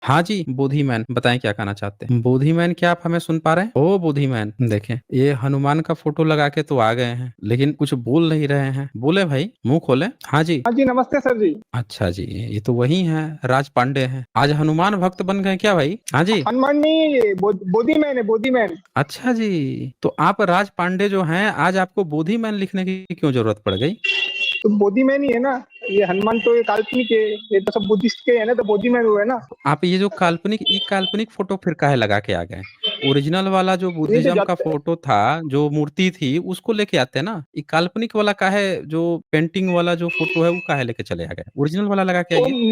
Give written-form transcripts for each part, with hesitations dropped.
हाँ जी, बोधी मैन बताएं क्या कहना चाहते हैं। बोधी मैन, क्या आप हमें सुन पा रहे हैं? ओ बोधी मैन, देखें ये हनुमान का फोटो लगा के तो आ गए हैं, लेकिन कुछ बोल नहीं रहे हैं। बोले भाई, मुंह खोले। हाँ जी। हाँ जी, नमस्ते सर जी। अच्छा जी, ये तो वही हैं, राज पांडे हैं। आज हनुमान भक्त बन गए क्या भाई? हाँ जी। हनुमान नहीं है ये, बोधी मैन है, बोधी मैन। अच्छा जी, तो आप राज पांडे जो हैं, आज आपको बोधी मैन लिखने की क्यों जरूरत पड़ गई? तो बोधी मैन ही है ना। ये हनुमान तो ये काल्पनिक है, ये तो सब बुद्धिस्ट के है ना, तो बोधी मैन हुए ना। आप ये जो काल्पनिक ई काल्पनिक फोटो फिर काहे लगा के आ गए? ओरिजिनल वाला जो नहीं तो बुद्धिज्म का जाते। फोटो था, जो मूर्ति थी, उसको लेके आते ना। ये काल्पनिक वाला काहे, जो पेंटिंग वाला जो फोटो है वो काहे लेके चले आ गए? ओरिजिनल वाला लगा के वो आइए।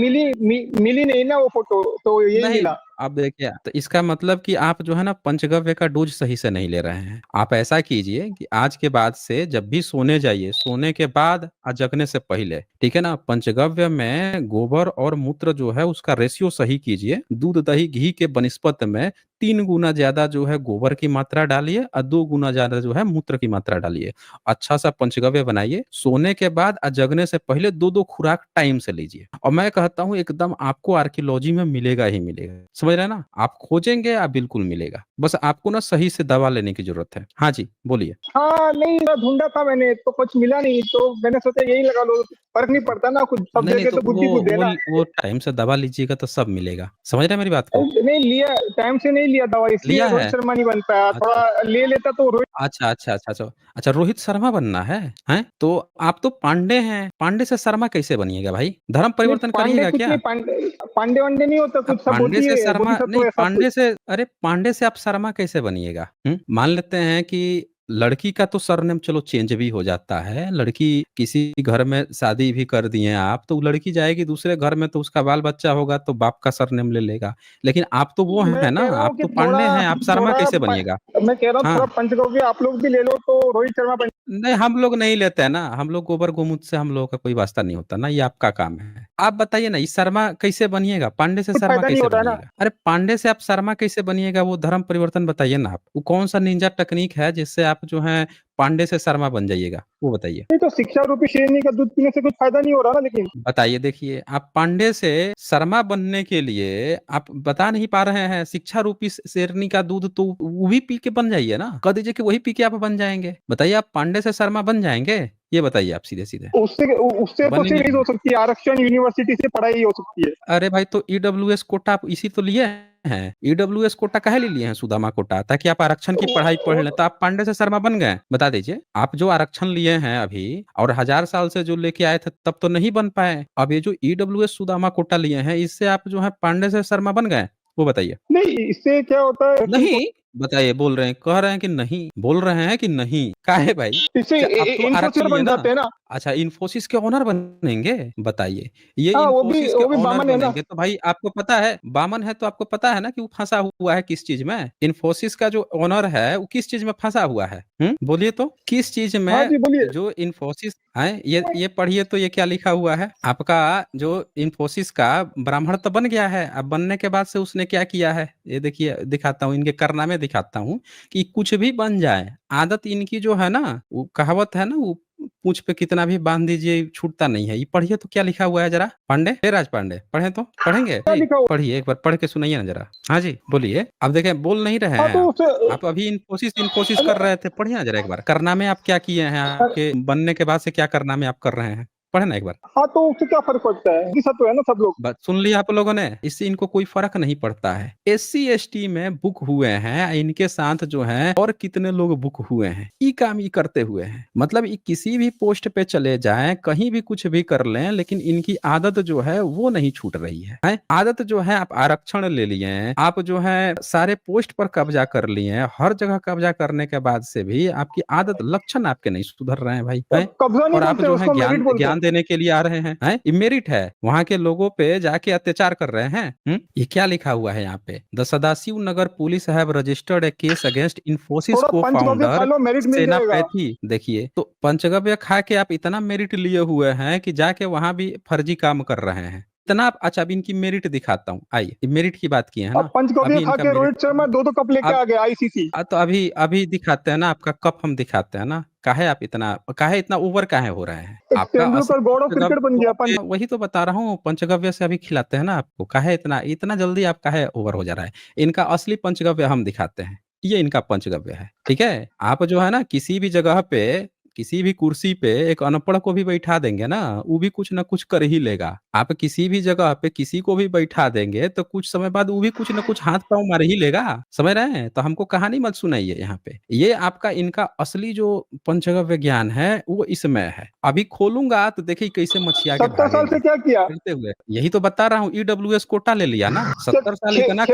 मिली नहीं ना वो फोटो, तो यही नहीं, मिला। आप देखिए, तो इसका मतलब कि आप जो है ना पंचगव्य का डोज सही से नहीं ले रहे हैं। आप ऐसा कीजिए कि आज के बाद से जब भी सोने जाइए, सोने के बाद और जगने से पहले, ठीक है ना, पंचगव्य में गोबर और मूत्र जो है उसका रेशियो सही कीजिए। दूध दही घी के बनिस्पत में 3 गुना ज्यादा जो है गोबर की मात्रा डालिए और 2 गुना ज्यादा जो है मूत्र की मात्रा डालिए। अच्छा सा पंचगव्य बनाइए। सोने के बाद और जगने से पहले दो दो खुराक टाइम से लीजिए। और मैं कहता हूँ एकदम आपको आर्कियोलॉजी में मिलेगा ही मिलेगा, समझ रहे हैं ना? आप खोजेंगे, आप बिल्कुल मिलेगा। बस आपको ना सही से दवा लेने की जरूरत है। हाँ जी, बोलिए। हाँ नहीं, मैं ढूंढा था मैंने तो कुछ मिला नहीं, तो मैंने सोचा यही लगा लो। फर्क नहीं पड़ता ना, कुछ सब नहीं नहीं, जगह तो तो बुद्धि बुद्धि है ना। वो टाइम से दवा लीजिएगा तो सब मिलेगा। समझ रहे हैं मेरी बात को? नहीं लिया, टाइम से नहीं लिया दवा, इसलिए लिया रोहित है। शर्मा नहीं बन पाया। अच्छा थोड़ा ले लेता तो रोहित। अच्छा अच्छा अच्छा अच्छा अच्छा, रोहित शर्मा बनना है? हैं तो आप तो पांडे हैं, पांडे से शर्मा कैसे बनिएगा भाई? धर्म नहीं परिवर्तन पांडे करिएगा कुछ नहीं, क्या? पांडे पांडे वांडे नहीं होता, आप कुछ सब पांडे होती से है, शर्मा नहीं, बोधिसत्व ऐसा कुछ। पांडे से, अरे पांडे से आप शर्मा कैसे बनिएगा? मान लेते हैं कि लड़की का तो सरनेम चलो चेंज भी हो जाता है। लड़की किसी घर में शादी भी कर दिए आप, तो लड़की जाएगी दूसरे घर में तो उसका बाल बच्चा होगा तो बाप का सरनेम ले लेगा। लेकिन आप तो वो मैं है ना, कह रहा हूँ आप कि तो थोड़ा पांडे हैं, आप शर्मा थोड़ा कैसे बनिएगा? मैं कह रहा हूँ थोड़ा हाँ, पंचगव्य आप लोग भी ले लो तो रोहित शर्मा बन। नहीं हम लोग नहीं लेते हैं ना, हम लोग गोबर गोमूत्र से हम लोगों का कोई वास्ता नहीं होता ना, ये आपका काम है। आप बताइए ना, इस शर्मा कैसे बनिएगा? पांडे से कुछ शर्मा फायदा नहीं कैसे होता है ना। बनिएगा? अरे पांडे से आप शर्मा कैसे बनिएगा? वो धर्म परिवर्तन बताइए ना। आप वो कौन सा निंजा टेक्निक है जिससे आप जो है पांडे से शर्मा बन जाइएगा, वो बताइए। नहीं तो शिक्षा रूपी शेरनी का दूध पीने से कुछ फायदा नहीं हो रहा ना, लेकिन। बताइए, देखिए आप पांडे से शर्मा बनने के लिए आप बता नहीं पा रहे हैं। शिक्षा रूपी शेरनी का दूध तो वो भी पी के बन जाइए ना, कह दीजिए कि वही पी के आप बन जाएंगे। बताइए, आप पांडे से शर्मा बन जाएंगे? ये बताइए आप सीधे सीधे। उससे उससे तो बन ही सिर्फ नहीं चीज हो पाएंगे। सकती है, आरक्षण यूनिवर्सिटी से पढ़ाई हो सकती है। अरे भाई, तो ईडब्ल्यूएस कोटा आप इसी तो लिए हैं। ईडब्ल्यूएस कोटा काहे ले लिए हैं, सुदामा कोटा, ताकि आप आरक्षण की पढ़ाई पढ़ लें। तो आप पांडे से शर्मा बन गए? बता दीजिए, आप जो आरक्षण लिए हैं अभी और 1000 साल से जो लेके आए थे तब तो नहीं बन पाए। अब ये जो ईडब्ल्यूएस सुदामा कोटा लिए हैं, इससे आप जो है पांडे से शर्मा बन गए? वो बताइए। नहीं, इससे क्या होता है आरक्षण को। नहीं, बताइए, बोल रहे हैं, कह रहे हैं कि नहीं, बोल रहे हैं कि नहीं, काहे भाई? इससे अब तो इन्फोसिस आरक्षण लिए बन ना। जाते हैं ना। अच्छा, इन्फोसिस के ओनर बनेंगे? बताइए, ये हाँ इन्फोसिस के वो भी ओनर बामन है ना। बनेंगे तो भाई आपको पता है, बामन है तो आपको पता है ना कि वो फंसा हुआ है किस चीज में? इन्फोसिस का जो ओनर है वो किस चीज में फंसा हुआ है? बोलिए तो किस चीज हाँ में? जी बोलिए। जो इन्फोसिस है, ये पढ़िए तो ये क्या लिखा हुआ है आपका। जो इन्फोसिस का ब्राह्मण तो बन गया है, अब बनने के बाद से उसने क्या किया है, ये देखिए दिखाता हूँ, इनके कारनामे दिखाता हूँ। कि कुछ भी बन जाए, आदत इनकी जो है ना, वो कहावत है ना, वो पूंछ पे कितना भी बांध दीजिए छूटता नहीं है। ये पढ़िए तो क्या लिखा हुआ है जरा, पांडे, हे राज पांडे, पढ़े तो पढ़ेंगे क्या जी? लिखा हुआ। पढ़िए, एक बार पढ़ के सुनाइए ना जरा। हाँ जी, बोलिए। अब देखें, बोल नहीं रहे हाँ हैं तो आप। उसे आप अभी इन्फोसिस इन्फोसिस कर अरे, रहे थे, पढ़िए ना जरा एक बार, कारनामे आप क्या किए हैं, आपके बनने के बाद से क्या कारनामे आप कर रहे हैं, पढ़े ना एक बार। हाँ तो उससे क्या फर्क पड़ता है, ये सब तो है ना सब लोग। बस सुन लिया आप लोगों ने, इससे इनको कोई फर्क नहीं पड़ता है। एससी एसटी में बुक हुए हैं, इनके साथ जो है और कितने लोग बुक हुए हैं, ये काम ये करते हुए हैं। मतलब ये किसी भी पोस्ट पे चले जाएं, कहीं भी कुछ भी कर लें, लेकिन इनकी आदत जो है वो नहीं छूट रही है? आदत जो है, आप आरक्षण ले लिए हैं, आप जो है सारे पोस्ट पर कब्जा कर लिए हैं, हर जगह कब्जा करने के बाद से भी आपकी आदत लक्षण आपके नहीं सुधर रहे हैं भाई, तो हैं? कब्जा नहीं और आप बोलते, जो है उसको मेरिट ज्ञान बोलते ज्ञान हैं। देने के लिए आ रहे हैं, ये मेरिट है? वहां के लोगों पे जाके अत्याचार कर रहे हैं। ये क्या लिखा हुआ है यहाँ पे, the Sadashiv Nagar police have registered A case against Infosys थोड़ा को पंचगव्य खा फाउंडर लो, मेरिट मिल जाएगा। सेनापैथी। देखिए, तो पंचगव्य खा के आप इतना मेरिट लिए हुए हैं कि जाके वहां भी फर्जी काम कर रहे हैं। इतना अच्छा अब इनकी मेरिट दिखाता हूँ, आइए मेरिट की बात की है अब ना, पंचगव्य अभी खा इनका के मेरिट रोहित शर्मा 2-2 कप लेके अब आ गया आईसीसी। तो अभी अभी दिखाते हैं ना, आपका कप हम दिखाते हैं ना, काहे इतना ओवर काहे हो रहे हैं? एक आपका असली Tendulkar God of panchagavya cricket बन तो गया आपके वही तो बता रहा हूँ, पंचगव्य से अभी खिलाते हैं ना आपको, काहे इतना इतना जल्दी आप काहे ओवर हो जा रहा है? इनका असली पंचगव्य हम दिखाते हैं, ये इनका पंचगव्य है, ठीक है? आप जो है ना किसी भी जगह पे, किसी भी कुर्सी पे एक अनपढ़ को भी बैठा देंगे ना, वो भी कुछ ना कुछ कर ही लेगा। आप किसी भी जगह पे किसी को भी बैठा देंगे, तो कुछ समय बाद वो भी कुछ ना कुछ हाथ-पाँव मार ही लेगा, समझ रहे हैं? तो हमको कहानी मत सुनाइए यहाँ पे। ये आपका इनका असली जो पंचगव्य ज्ञान है, वो इसमें है। अभी खोलूँगा तो देखिए कैसे मछिया के 70 साल से भागेंगे। क्या किया? खेलते हुए। यही तो बता रहा हूँ, ईडब्ल्यूएस कोटा ले लिया ना, खे 70 साल खे इतना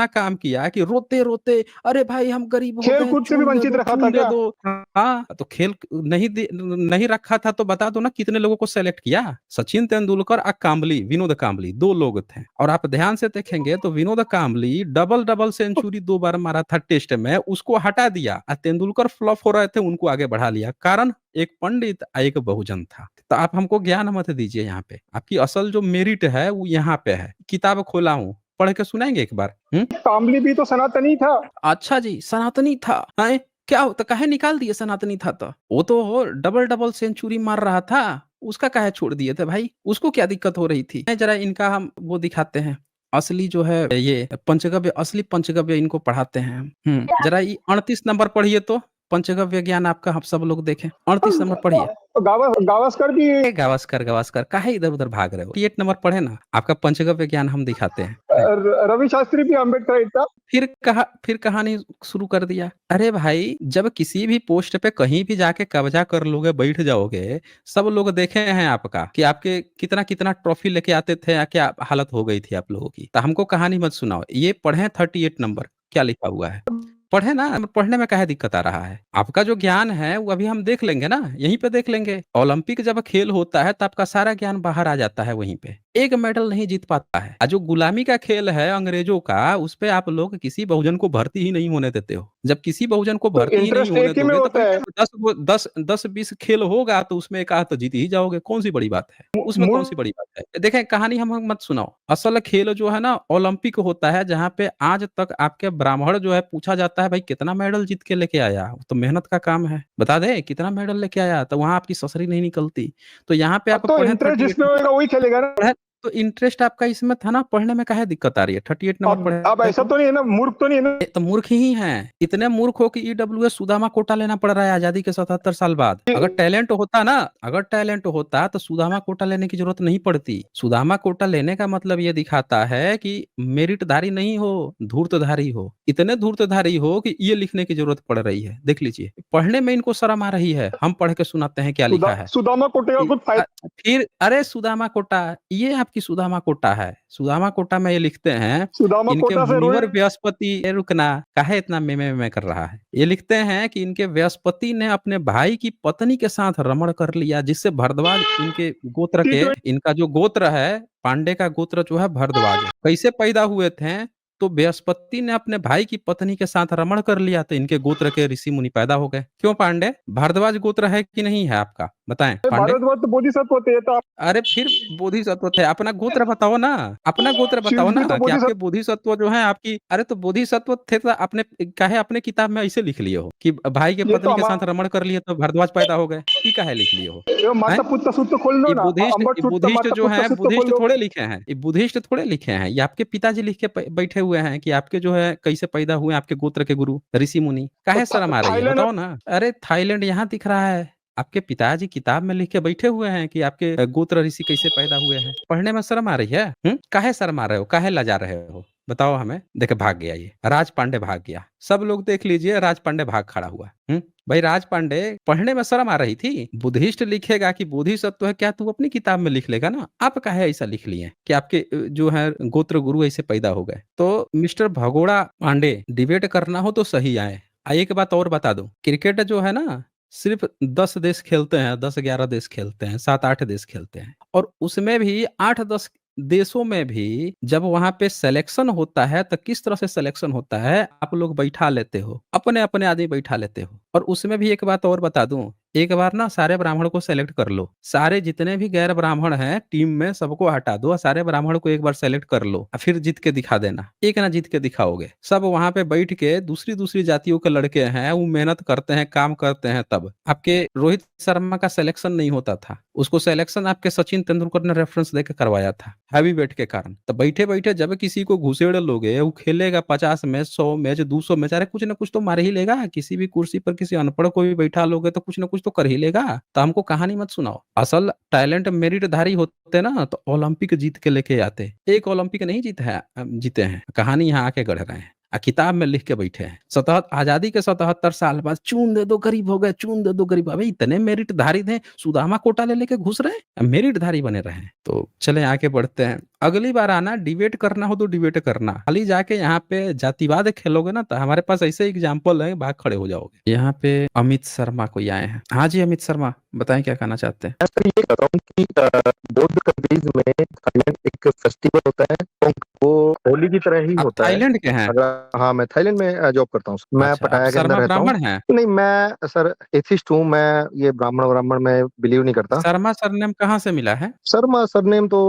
काम किया कि रोते-रोते, "अरे भाई हम गरीब हो गए, खेल-कूद से भी वंचित रखा था खून दे क्या? दो।" हाँ, तो खेल नहीं रखा था तो बता दो ना कितने लोगों को सेलेक्ट किया? सचिन तेंदुलकर और काम्बली, विनोद काम्बली 2 लोग थे और आप ध्यान से देखेंगे तो विनोद काम्बली डबल-डबल सेंचुरी 2 बार मारा था टेस्ट में, उसको हटा दिया और तेंदुलकर फ्लॉप हो रहे थे, उनको आगे बढ़ा लिया। कारण एक पंडित एक बहुजन था। तो आप हमको ज्ञान मत दीजिए यहाँ पे। आपकी असल जो मेरिट है वो यहाँ पे है। किताब खोला हूँ, पढ़ के सुनाएँगे एक बार? हुँ? कामली भी तो सनातनी था। अच्छा जी, सनातनी था। हैं? क्या होता काहे निकाल दिए सनातनी था तो? वो तो डबल-डबल सेंचुरी मार रहा था। उसका काहे छोड़ दिए थे भाई? उसको क्या दिक्कत हो रही थी? जरा इनका हम वो दिखाते हैं। असली जो है ये पंचगव्य, असली पंचगव्य इनको पढ़ाते हैं। जरा ये 38 नंबर पढ़िए तो। पंचगव्य ज्ञान आपका हम सब लोग देखें। 38 नंबर पढ़िए। गावस्कर भी गावस्कर काहे इधर-उधर भाग रहे हो? 38 नंबर पढ़े ना। आपका पंचगव्य ज्ञान हम दिखाते हैं। रवि शास्त्री भी अम्बेडकर था। फिर कहानी शुरू कर दिया। अरे भाई, जब किसी भी पोस्ट पे कहीं भी जाके कब्जा कर लोगे, बैठ जाओगे, सब लोग देखे हैं आपका कि आपके कितना-कितना ट्रॉफी लेके आते थे या क्या हालत हो गई थी आप लोगों की। तो हमको कहानी मत सुनाओ। ये पढ़ें 38 नंबर, क्या लिखा हुआ है। पढ़े ना, पढ़ने में काहे दिक्कत आ रहा है? आपका जो ज्ञान है वो अभी हम देख लेंगे ना, यहीं पे देख लेंगे। ओलंपिक जब खेल होता है तो आपका सारा ज्ञान बाहर आ जाता है वहीं पे। एक मेडल नहीं जीत पाता है। जो गुलामी का खेल है अंग्रेजों का, उसपे आप लोग किसी बहुजन को भर्ती ही नहीं होने देते हो। जब किसी बहुजन को तो भर्ती ही नहीं इंटरेस्ट होने एक ही में दोगे तो होता भाई है। 10-20 खेल होगा तो उसमें एक आध तो जीत ही जाओगे, कौन-सी बड़ी बात है? उसमें मूल कौन-सी बड़ी बात है? देखें कहानी हम मत सुनाओ। असल खेल जो है ना ओलंपिक होता है, जहाँ पे आज तक आपके ब्राह्मण जो है पूछा जाता है भाई कितना मेडल जीत के लेके आया? वो तो मेहनत का काम है। बता दें कितना मेडल लेके आया? तो वहाँ आपकी ससरी नहीं निकलती। तो यहाँ पे आप तो पढ़ें इंटरेस्ट 38 जिसमें होगा वही खेलेगा ना। पढ़े तो इंटरेस्ट आपका इसमें था ना, पढ़ने में काहे दिक्कत आ रही है? 38 नंबर अब पढ़े ऐसा तो? तो नहीं है ना, मूर्ख तो नहीं है ना। ये तो मूर्ख ही हैं। इतने मूर्ख हो कि ईडब्ल्यूएस सुदामा कोटा लेना पड़ रहा है आज़ादी के 77 साल बाद। अगर टैलेंट होता तो सुदामा कोटा लेने की ज़रूरत नहीं पड़ती। सुदामा कोटा लेने का मतलब ये दिखाता है कि मेरिटधारी नहीं हो, धूर्तधारी हो। इतने धूर्तधारी हो कि ये लिखने की ज़रूरत पड़ रही है। देख लीजिए, पढ़ने में इनको शर्म आ रही है। हम पढ़ के सुनाते हैं क्या लिखा है। सुदामा कोटे का इ कुछ अ, फायदा। फिर अरे सुदामा कोटा, ये आपकी सुदामा कोटा है। सुदामा कोटा में ये लिखते हैं, सुदामा इनके कोटा से मुनिवर रोहित। बृहस्पति ए रुकना, काहे इतना में कर रहा है? ये लिखते हैं कि इनके बृहस्पति ने अपने भाई की पत्नी के साथ रमण कर लिया, जिससे भरद्वाज इनके गोत्र टी के ट्वेंटी। इनका जो गोत्र है, पांडे का गोत्र जो है भरद्वाज है। कैसे पैदा हुए थे? तो बृहस्पति ने अपने भाई की पत्नी के साथ रमण कर लिया, तो इनके गोत्र के ऋषि मुनि पैदा हो गए। क्यों पांडे? भारद्वाज गोत्र है कि नहीं है आपका? बताएं पांडे। भारतवर्ष तो बोधिसत्व होते हैं तो आप। अरे फिर बोधिसत्व थे, अपना गोत्र बताओ ना, अपना गोत्र शिव बताओ भी तो ना कि आपके बोधिसत्व। बोधिसत्व जो हैं आपकी, अरे तो बोधिसत्व थे तो आपने काहे अपने किताब में ऐसे लिख लिए हो कि भाई के ये तो पत्नी के साथ रमण कर लिए तो भारद्वाज पैदा हो गए, ये काहे लिख लिए हो? हमारे हैं? माता पुत्र सूत्र खोल लो ना। ये अंबट सूत्र बुद्धिस्ट माता जो पुत्र हैं, सूत्र खोल बुद्धिस्ट लो। थोड़े लिखे हैं, ये बुद्धिस्ट थोड़े लिखे हैं, ये आपके पिताजी लिख के बैठे हुए हैं कि आपके जो है कैसे पैदा हुए आपके गोत्र के गुरु ऋषि मुनि। तो काहे शर्म आ रही है थाईलैंड बताओ ना? अरे थाईलैंड यहाँ दिख रहा है। आपके पिताजी किताब में लिख के बैठे हुए हैं कि आपके गोत्र ऋषि कैसे पैदा हुए हैं। पढ़ने में शर्म आ रही है? काहे शर्म आ रहे हो? काहे लजा रहे हो? बताओ हमें। देखिए भाग गया ये, राज पांडे भाग गया। सब लोग देख लीजिए, राज पांडे भाग खड़ा हुआ। भाई राज पांडे, पढ़ने में शर्म आ रही थी? बुद्धिस्ट लिखेगा कि बोधिसत्व है, क्या तू अपनी किताब में लिख लेगा ना? आप काहे ऐसा लिख लिए कि आपके जो है गोत्र गुरु ऐसे पैदा हो गए? तो मिस्टर भगोड़ा पांडे, डिबेट करना हो तो सही आए। एक बात और बता दूं, क्रिकेट जो है ना, सिर्फ 10 देश खेलते हैं, 10-11 देश खेलते हैं, 7-8 देश खेलते हैं और उसमें भी 8-10 देशों में भी जब वहाँ पे सिलेक्शन होता है तो किस तरह से सिलेक्शन होता है, आप लोग बैठा लेते हो, अपने-अपने आदमी बैठा लेते हो। और उसमें भी एक बात और बता दूं, एक बार ना सारे ब्राह्मण को सेलेक्ट कर लो, सारे जितने भी गैर ब्राह्मण हैं टीम में सबको हटा दो, सारे ब्राह्मण को एक बार सेलेक्ट कर लो, फिर जीत के दिखा देना। एक ना जीत के दिखाओगे, सब वहां पे बैठ के दूसरी दूसरी जातियों के लड़के हैं, वो मेहनत करते हैं, काम करते हैं, तब आपके रोहित शर्मा का सिलेक्शन नहीं होता था, उसको सिलेक्शन आपके सचिन तेंदुलकर ने रेफरेंस देकर करवाया था, हैवी वेट के कारण। तो बैठे बैठे जब किसी को घुसेड़ लोगे, वो खेलेगा 50 मैच, 100 मैच, 200 मैच, अरे कुछ ना कुछ तो मार ही लेगा। किसी भी कुर्सी पर किसी अनपढ़ को भी बैठा लोगे तो कुछ ना कुछ तो कर ही लेगा। तो हमको कहानी मत सुनाओ, असल टैलेंट मेरिटधारी होते ना तो ओलंपिक जीत के लेके आते। एक ओलंपिक नहीं जीते हैं, कहानी यहाँ आके गढ़ रहे हैं, किताब में लिख के बैठे हैं। आजादी के 77 साल बाद चून दे दो गरीब हो गए, चून दे दो गरीब। अबे इतने मेरिटधारी थे, सुदामा कोटा ले लेके घुस रहे हैं, मेरिटधारी बने रहे हैं। तो चले आगे बढ़ते हैं। अगली बार आना, डिबेट करना हो तो डिबेट करना, खाली जाके यहाँ पे जातिवाद खेलोगे ना तो हमारे पास ऐसे एग्जाम्पल है, भाग खड़े हो जाओगे। यहाँ पे अमित शर्मा कोई आए हैं। हाँ जी अमित शर्मा, बताएं क्या कहना चाहते हैं। सर ये कह रहा हूँ कि बोथ कंट्रीज में थाईलैंड एक फेस्टिवल होता है, वो होली की तरह ही आप होता है। थाईलैंड के हैं? अगर हाँ, मैं थाईलैंड में जॉब करता हूँ। मैं अच्छा, आप पटाया के अंदर शर्मा रहता हूँ। ब्राह्मण हैं? नहीं, मैं सर एथिस्ट हूँ। मैं ये ब्राह्मण में बिलीव नहीं करता। शर्मा सरनेम कहाँ से मिला है? शर्मा सरनेम तो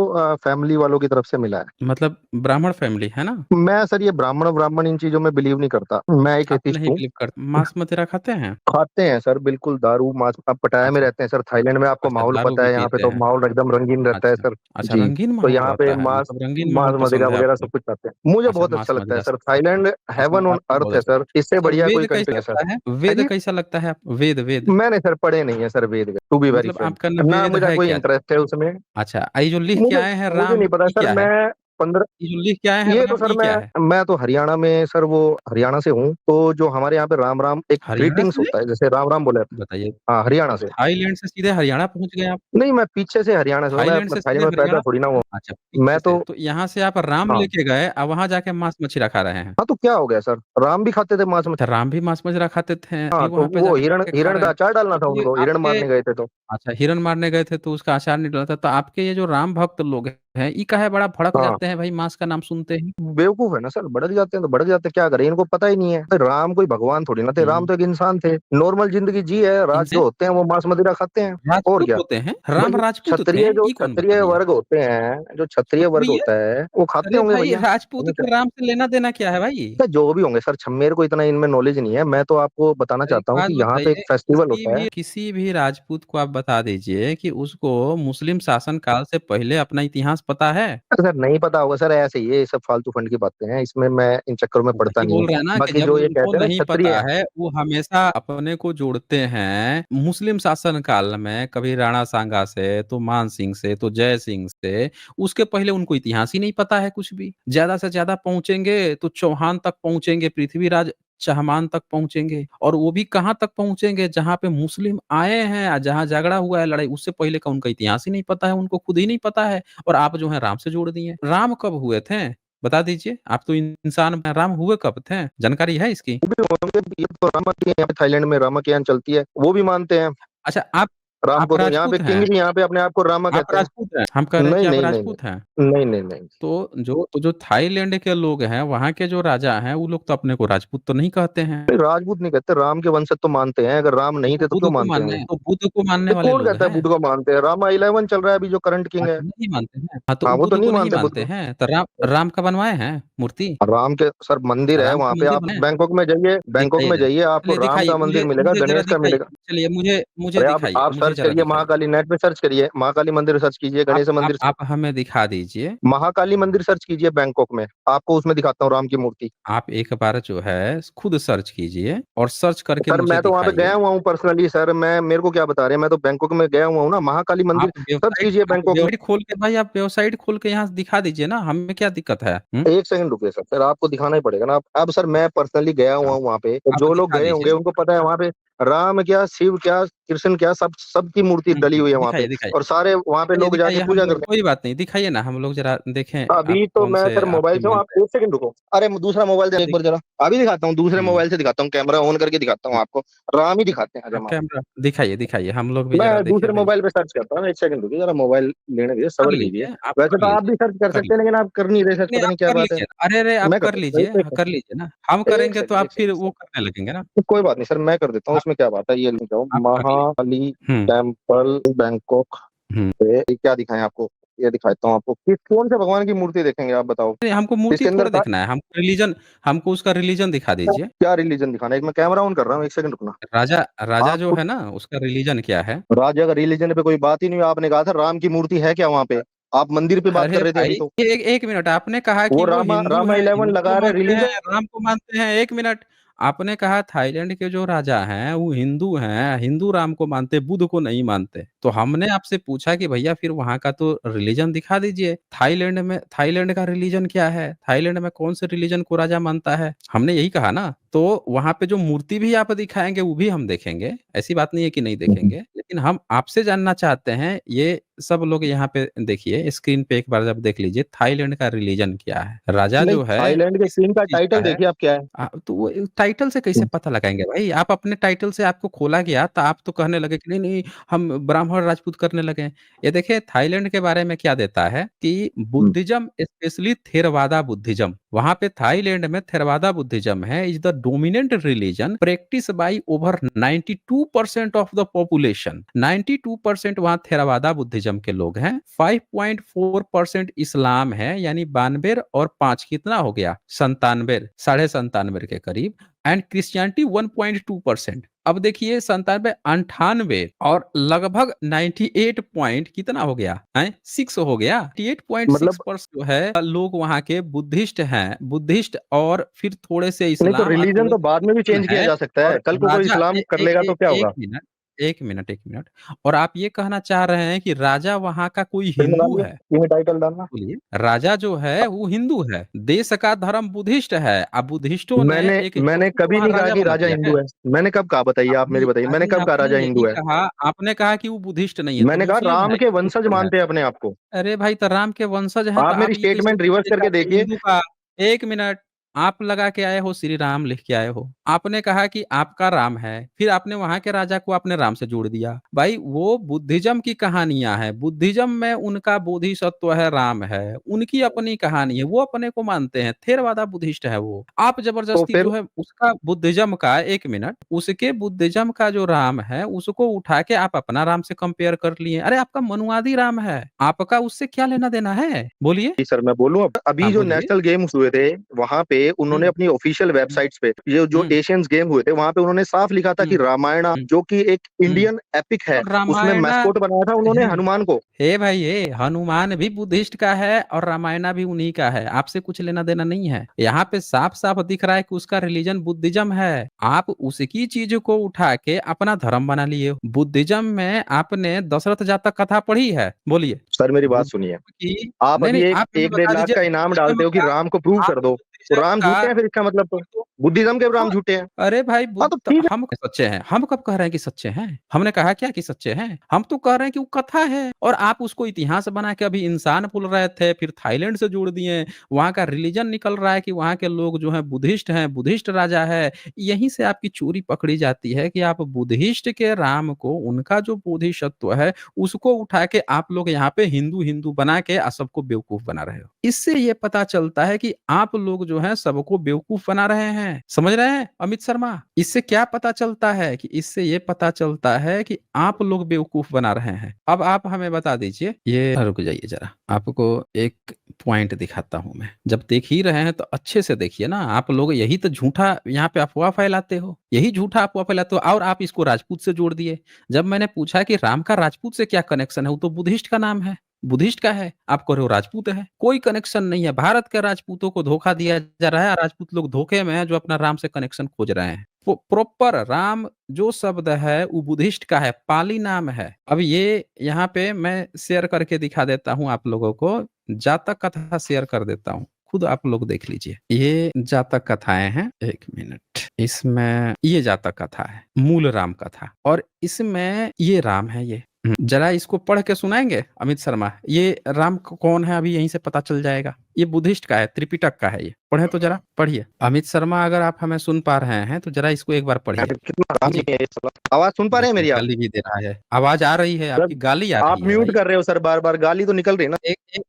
फैमिली वालों की तरफ से मिला है। मतलब ब्राह्मण फैमिली है ना? मैं सर ये ब्राह्मण इन चीजों में बिलीव नहीं करता। मैं एक आप एथिस्ट नहीं हूँ। बिलीव करते? मांस मदिरा खाते हैं? खाते हैं सर, बिल्कुल दारू मांस। आप पटाया में अच्छा, रहते हैं सर, थाईलैंड में आपको अच्छा माहौल दारू पता भी है, यहाँ पे पीते तो हैं। माहौल एकदम रंगीन रहता है अच्छा, सर। अच्छा जी। रंगीन तो माहौल यहाँ पे रहता है, मांस मतलब रंगीन माहौल मांस पसंद मदिरा है वगैरह आपको। सब कुछ खाते हैं, मुझे अच्छा, बहुत मांस अच्छा लगता है मदिरा सर। सब खाते हैं। थाईलैंड अच्छा, हेवन ऑन आपको अर्थ बहुत है अच्छा। सर, इससे अच्छा बढ़िया कोई वेद कंट्री कैसा है सर। लगता है? है वेद जी। कैसा लगता है? वेद वेद मैंने सर पढ़े नहीं है sir Ved, to be very मतलब फ्रेंक, आपका ना वेद मुझे है कोई क्या? इंटरेस्ट है उसमें। अच्छा, ये जो लिख के मुझे आए हैं मुझे राम, नहीं पता ये सर। क्या है? मैं 15 ये जो लिख के आए हैं ये तो राम, सर ये क्या है? मैं तो हरियाणा में सर, वो हरियाणा से हूँ। तो जो हमारे यहाँ पे राम राम एक हरियाणा ग्रीटिंग्स से? होता है, जैसे राम राम बोले। बताइए। हाँ, हरियाणा से। थाईलैंड से सीधे हरियाणा पहुंच गए आप? नहीं, मैं पीछे से हरियाणा से हूँ। मैं थाईलैंड अपना से थाईलैंड सीधे में पैदा हरियाणा? थोड़ी ना हुआ। अच्छा, पीछे मैं से। तो तो यहाँ से आप राम हाँ लेके गए, अब वहां जाके मांस मछली खा रहे हैं? हाँ, तो क्या हो गया सर, राम भी खाते थे मांस तो मछली। राम भी मांस मदिरा खाते थे, अभी हाँ, तो वहां पे वो जाके हिरण खा हिरण रहे का हैं। अचार डालना था तो ये उनको, हिरण आपके, मारने गए थे तो। अच्छा हिरन मारने गए थे तो उसका अचार निकला था। तो आपके ये जो राम भक्त लोग हैं, ये काहे बड़ा भड़क हाँ, जाते हैं भाई मांस का नाम सुनते ही? बेवकूफ है ना सर, भड़क जाते हैं तो भड़क जाते हैं, क्या करें, इनको पता ही नहीं है। तो राम कोई भगवान थोड़ी ना थे, राम हम्म। तो एक इंसान थे, नॉर्मल जिंदगी जी है। राज इनसे जो होते हैं वो मांस मदिरा खाते हैं। और राजपूत क्या होते हैं? राम भाई, राजपूत थे? क्षत्रिय जो ये कौन बता क्षत्रिय दिया? वर्ग होते हैं, जो क्षत्रिय वर्ग क्षत्रिय? होता है वो खाते अरे होंगे भाई भैया। राजपूत का राम से लेना देना क्या है भाई? तो जो भी होंगे सर, मेरे को इतना इनमें नॉलेज नहीं है। मैं तो आपको बताना एक चाहता हूँ बात कि यहाँ पे एक बताइए, फेस्टिवल होता है। किसी भी राजपूत को आप बता दीजिए कि उसको मुस्लिम शासन काल से पहले अपना इतिहास पता है? अरे सर, नहीं पता होगा सर, ऐसे ही ये सब फालतू फंड की बातें हैं, इसमें मैं इन चक्करों में पड़ता वही नहीं हूँ। बोल रहे हैं ना कि बाकी जब जो ये उनको कहते हैं ना नहीं पता क्षत्रिय। है, वो हमेशा अपने को जोड़ते हैं मुस्लिम शासन काल में, कभी राणा सांगा से, तो मान सिंह से, तो जय सिंह से। उसके पहले उनको इतिहास ही नहीं पता है कुछ भी। ज्यादा से ज्यादा पहुंचेंगे तो चौहान तक पहुंचेंगे, पृथ्वीराज चहमान तक पहुंचेंगे, और वो भी कहाँ तक पहुंचेंगे, जहां पे मुस्लिम आए हैं, जहां झगड़ा हुआ है, लड़ाई, उससे पहले का उनका इतिहास ही नहीं पता है, उनको खुद ही नहीं पता है। और आप जो है राम से जोड़ दिए। राम कब हुए थे बता दीजिए, आप तो इंसान हैं, राम हुए कब थे, जानकारी है इसकी? वो भी होंगे, ये तो रामा की यहाँ पे थाईलैंड में रामा की यहाँ चलती है, वो भी मानते हैं अच्छा, आप राम आप को। तो यहाँ पे राजपूत किंग हैं? भी यहाँ पे अपने आप को रामा आप कहते हैं। राजपूत हैं? हम कह रहे हैं कि नहीं आप नहीं नहीं राजपूत हैं। नहीं नहीं नहीं नहीं। तो जो थाईलैंड के लोग हैं, वहाँ के जो राजा हैं, वो लोग तो अपने को राजपूत तो नहीं कहते हैं। नहीं, राजपूत नहीं कहते, राम के वंशज तो मानते हैं। अगर राम नहीं थे तो क्यों मानते हैं वो। तो बुद्ध को मानने तो वाले कौन लोग कहता है हैं। बुद्ध को मानते हैं? रामा 11 चल रहा है अभी, जो करंट किंग है। अच्छा नहीं मानते हैं, हाँ तो हाँ, वो तो बुद्ध नहीं को नहीं मानते बुद्ध मानते को। हैं, तो राम राम का बनवाए हैं मूर्ति? राम के सर मंदिर है राम वहां के पे, मंदिर आप बने? बैंकॉक में जाइए, बैंकॉक दिखाइए में जाइए, आपको चलिए राम दिखाइए, का मंदिर मुझे मिलेगा, मुझे जरा गणेश का दिखाइए। मिलेगा। चलिए मुझे अरे दिखाइए, आप मुझे सर्च जरा करिए दिखाइए। महाकाली, नेट पे सर्च करिए महाकाली मंदिर, सर्च कीजिए आप गणेश आप मंदिर। आप हमें दिखा दीजिए। महाकाली मंदिर सर्च कीजिए बैंकॉक में, आपको उसमें दिखाता हूँ राम की मूर्ति। आप एक बार जो है खुद सर्च कीजिए और सर्च करके सर मुझे मैं तो वहां पे गया दिखाइए। हुआ हूँ पर्सनली सर, मैं, मेरे को क्या बता रहे हैं, मैं तो बैंकॉक में गया हुआ हूँ ना, महाकाली मंदिर सर्च कीजिए आप बैंकॉक में। वेबसाइट खोल के भाई, आप वेबसाइट खोल के यहाँ दिखा दीजिए ना, हमें क्या दिक्कत है? एक सेकंड रुकिए सर, सर आपको दिखाना ही पड़ेगा ना। अब सर मैं पर्सनली गया हुआ हाँ, हूँ वहाँ पे, तो आप जो लोग दिखा गए होंगे दीजिए। उनको पता है वहाँ पे राम क्या, शिव क्या, कृष्ण क्या, सब सबकी मूर्ति डली हुई है वहाँ पे। दिखाइए दिखाइए। और सारे वहाँ पे चलिए लोग जाके दिखाइए, हम पूजा लोग करते कोई बात नहीं, दिखाइए ना, हम लोग जरा देखें हैं। आप अभी तो कौन मैं से सर मोबाइल आपके से हूँ, मन आप में। एक सेकंड रुको। अरे दूसरा मोबाइल दे एक दिख- बार जरा, अभी दिखाता हूँ, दूसरे हम्म, मोबाइल से दिखाता हूँ, कैमरा ऑन करके दिखाता हूँ आपको। राम ही दिखाते हैं जमा। कैमरा दिखाइए दिखाइए, हम लोग भी मैं जरा देखे दूसरे भाई। मोबाइल पे सर्च करता हूँ, एक सेकंड रुकिए जरा, मोबाइल लेने दीजिए, कर सब्र कीजिए। लीजिए, आप वैसे कर तो आप लीजिए, भी सर्च कर कर सकते हैं, लीजिए। लेकिन आप कर नहीं रहे, सर्च नहीं पता आप नहीं क्या कर बात है। लीजिए ना, अरे आप मैं कर कर देता हूँ, लीजिए, एक कर लीजिए ना, हम सेकंड, एक करेंगे तो सेकंड, आप एक फिर सेकंड वो सर। करने लगेंगे ना। कोई बात नहीं सर, मैं कर देता हूँ, इसमें क्या बात है, ये लिख जाओ, आप पढ़िए। महाकाली हम्म टेम्पल बैंकॉक हम्म पे क्या दिखाएं आपको, ये दिखाता हूँ आपको, किस कौन से भगवान की मूर्ति देखेंगे आप बताओ। नहीं, हमको मूर्ति इसके अंदर थोड़े था देखना है, हमको रिलीजन, हमको उसका रिलीजन दिखा दीजिए। क्या रिलीजन दिखाना है, एक मैं कैमरा ऑन कर रहा हूँ, एक सेकंड रुकना। राजा, राजा जो आपको है ना, उसका रिलीजन क्या है? राजा का रिलीजन पे कोई बात ही नहीं हुई, आपने कहा था राम की मूर्ति है क्या वहां पे, आप मंदिर पे बात अरे कर रहे थे भाई, अभी तो। एक मिनट, आपने कहा वो कि वो रामा हिंदू रामा है, 11 हिंदू को लगा रहे मानते हैं, रिलीजन। राम को मानते हैं। एक मिनट, आपने कहा थाईलैंड के जो राजा हैं वो हिंदू हैं, हिंदू राम को मानते, बुद्ध को नहीं मानते। तो हमने आपसे पूछा कि भैया फिर वहां का तो रिलीजन दिखा दीजिए। थाईलैंड में, थाईलैंड का रिलीजन क्या है, थाईलैंड में कौन से रिलीजन को राजा मानता है, हमने यही कहा ना। तो वहां पे जो मूर्ति भी आप दिखाएंगे वो भी हम देखेंगे, ऐसी बात नहीं है कि नहीं देखेंगे, लेकिन हम आपसे जानना चाहते हैं, ये सब लोग यहाँ पे देखिए स्क्रीन पे एक बार जब देख लीजिए, थाईलैंड का रिलीजन क्या है, राजा नहीं, जो है थाईलैंड के किस किंग का चीज का टाइटल है। देखिए आप क्या है। तो वो टाइटल से कैसे पता लगाएंगे भाई, आप अपने टाइटल से आपको खोला गया तो आप तो कहने लगे कि नहीं नहीं, हम ब्राह्मण राजपूत करने लगे। ये देखिए थाईलैंड के बारे में क्या देता है कि हम्म, बुद्धिज्म, स्पेशली थेरवादा बुद्धिज्म, वहां पे थाईलैंड में थेरवादा बुद्धिज्म है, is the dominant religion practice by over 92% of the population. 92% वहां थेरवादा बुद्धिज्म के लोग हैं। 5.4% इस्लाम है, यानी 92 और 5 कितना हो गया, 97, 97.5 के करीब। And Christianity 1.2%। अब देखिए 97, 98 और लगभग 98 पॉइंट कितना हो गया है, 6 हो गया। 88.6 मतलब परसेंट जो है लोग वहां के बुद्धिस्ट हैं, बुद्धिस्ट, और फिर थोड़े से नहीं, तो इस्लाम और रिलीजन थोड़े तो से बाद में भी चेंज है। किया जा सकता है, और कल को कोई राजा इस्लाम कर लेगा तो क्या एक होगा। मिनट, एक मिनट, एक मिनट, और आप ये कहना चाह रहे हैं कि राजा वहां का कोई फिल्म हिंदू डालिए, है? किंग टाइटल डालना। बोलिए, राजा जो है वो हिंदू है, देश का धर्म बुद्धिस्ट है, अब बुद्धिस्टों ने मैंने एक मैंने जोगी को कभी वहां नहीं कहा राजा कि बना राजा दिया है। हिंदू है, मैंने कब कहा, बताइए आप मेरी, अभी बताइए मैंने अभी कब कहा आपने राजा यही हिंदू है। कहा, आपने कहा कि वो बुद्धिस्ट नहीं है, तो मैंने कहा मुस्लिम राम है के कि वंशज हिंदू है? मानते हैं अपने आप को। अरे भाई, तो राम के वंशज हैं, तो आप मेरी आप ये कैसे स्टेटमेंट बोल रिवर्स दिए कि करके आपने देखिए। हिंदू का? एक मिनट, आप लगा के आए हो श्री राम लिख के आए हो, आपने कहा कि आपका राम है, फिर आपने वहां के राजा को आपने राम से जोड़ दिया। भाई वो बुद्धिज्म की कहानियां हैं, बुद्धिज्म में उनका बोधिसत्व है, राम है, उनकी अपनी कहानी है, वो अपने को मानते हैं, थेरवादा बुद्धिस्ट है वो। आप तो जबरदस्ती फिर जो है उसका बुद्धिज्म का, एक मिनट, उसके बुद्धिज्म का जो राम है उसको उठा के आप अपना राम से कंपेयर कर लिए। अरे आपका मनुवादी राम है, आपका उससे क्या लेना देना है, बोलिए। जी सर, मैं बोलूं अब, अभी हाँ जो बोलिए। नेशनल गेम्स हुए थे वहां पे उन्होंने हम्म अपनी ऑफिशियल हम्म वेबसाइट्स पे, ये जो हम्म एशियंस गेम हुए थे वहां पे उन्होंने साफ लिखा था कि हम्म रामायण हम्म जो कि एक हम्म। इंडियन एपिक है, तो उसमें रामायण, मैस्कोट बनाया था उन्होंने हनुमान को। हे भाई, ये हनुमान भी बुद्धिस्ट का है और रामायणा भी उन्हीं का है, आपसे कुछ लेना देना नहीं है। यहाँ पे साफ साफ दिख रहा है कि उसका रिलीजन बुद्धिज्म है, आप उसकी चीज को उठा के अपना धर्म बना लिए हो। बुद्धिज्म में आपने दशरथ जातक कथा पढ़ी है, बोलिए। सर मेरी बात सुनिए, बुद्धिज्म की, आप नहीं अभी नहीं, एक आप हमें एक डेढ़ बता लाख दीजिए का इनाम बुद्धिज्म डालते हो कि का, राम को प्रूव आप कर दो, तो बुद्धिज्म राम का, झूठे हैं, फिर इसका मतलब तो बुद्धिज्म के राम हाँ, झूठे हैं। अरे भाई हाँ बुद्ध तो ठीक है। हम सच्चे हैं, हम कब कह रहे हैं कि सच्चे हैं, हमने कहा क्या कि सच्चे हैं, हम तो कह रहे हैं कि वो कथा है, और आप उसको इतिहास बना के अभी इंसान बोल रहे थे, फिर थाईलैंड से जोड़ दिए, वहां का रिलीजन निकल रहा है कि वहां के लोग जो है बुद्धिस्ट हैं, बुद्धिस्ट राजा है। यहीं से आपकी चोरी पकड़ी जाती है कि आप बुद्धिस्ट के राम को, उनका जो बोधिसत्व है उसको उठा के आप लोग यहाँ पे हिंदू हिंदू बना के सबको बेवकूफ बना रहे हो। इससे ये पता चलता है कि आप लोग जो है सबको बेवकूफ बना रहे हैं, समझ रहे हैं अमित शर्मा? इससे क्या पता चलता है कि, इससे ये पता चलता है कि आप लोग बेवकूफ बना रहे हैं। अब आप हमें बता दीजिए, ये रुक जाइए जरा, आपको एक पॉइंट दिखाता हूं मैं, जब देख ही रहे हैं तो अच्छे से देखिए ना। आप लोग यही तो झूठा यहाँ पे अफवाह फैलाते हो, यही झूठा अफवाह फैलाते हो, और आप इसको राजपूत से जोड़ दिए। जब मैंने पूछा कि राम का राजपूत से क्या कनेक्शन है, वो तो बुद्धिस्ट का नाम है, बुद्धिस्ट का है, आप कह रहे हो राजपूत है, कोई कनेक्शन नहीं है। भारत के राजपूतों को धोखा दिया जा रहा है, राजपूत लोग धोखे में हैं जो अपना राम से कनेक्शन खोज रहे हैं। प्रॉपर राम जो शब्द है वो बुद्धिस्ट का है, पाली नाम है। अब ये यहाँ पे मैं शेयर करके दिखा देता हूँ आप लोगों को, जातक कथा शेयर कर देता हूँ, खुद आप लोग देख लीजिए। ये जातक कथाएं हैं, एक मिनट, इसमें ये जातक कथा है, मूल राम कथा, और इसमें ये राम है ये। जरा इसको पढ़ के सुनाएंगे अमित शर्मा, ये राम कौन है अभी यहीं से पता चल जाएगा। ये बुद्धिस्ट का है, त्रिपिटक का है ये। पढ़े तो जरा, पढ़िए। अमित शर्मा, अगर आप हमें सुन पा रहे हैं तो जरा इसको एक बार पढ़िए। कितना आराम है ये साला। आवाज सुन पा रहे हैं मेरी आप? गाली भी दे रहा है, आवाज आ रही है, सर आपकी गाली आ आप रही है म्यूट भाई। कर रहे हो सर, बार बार गाली तो निकल रही है ना।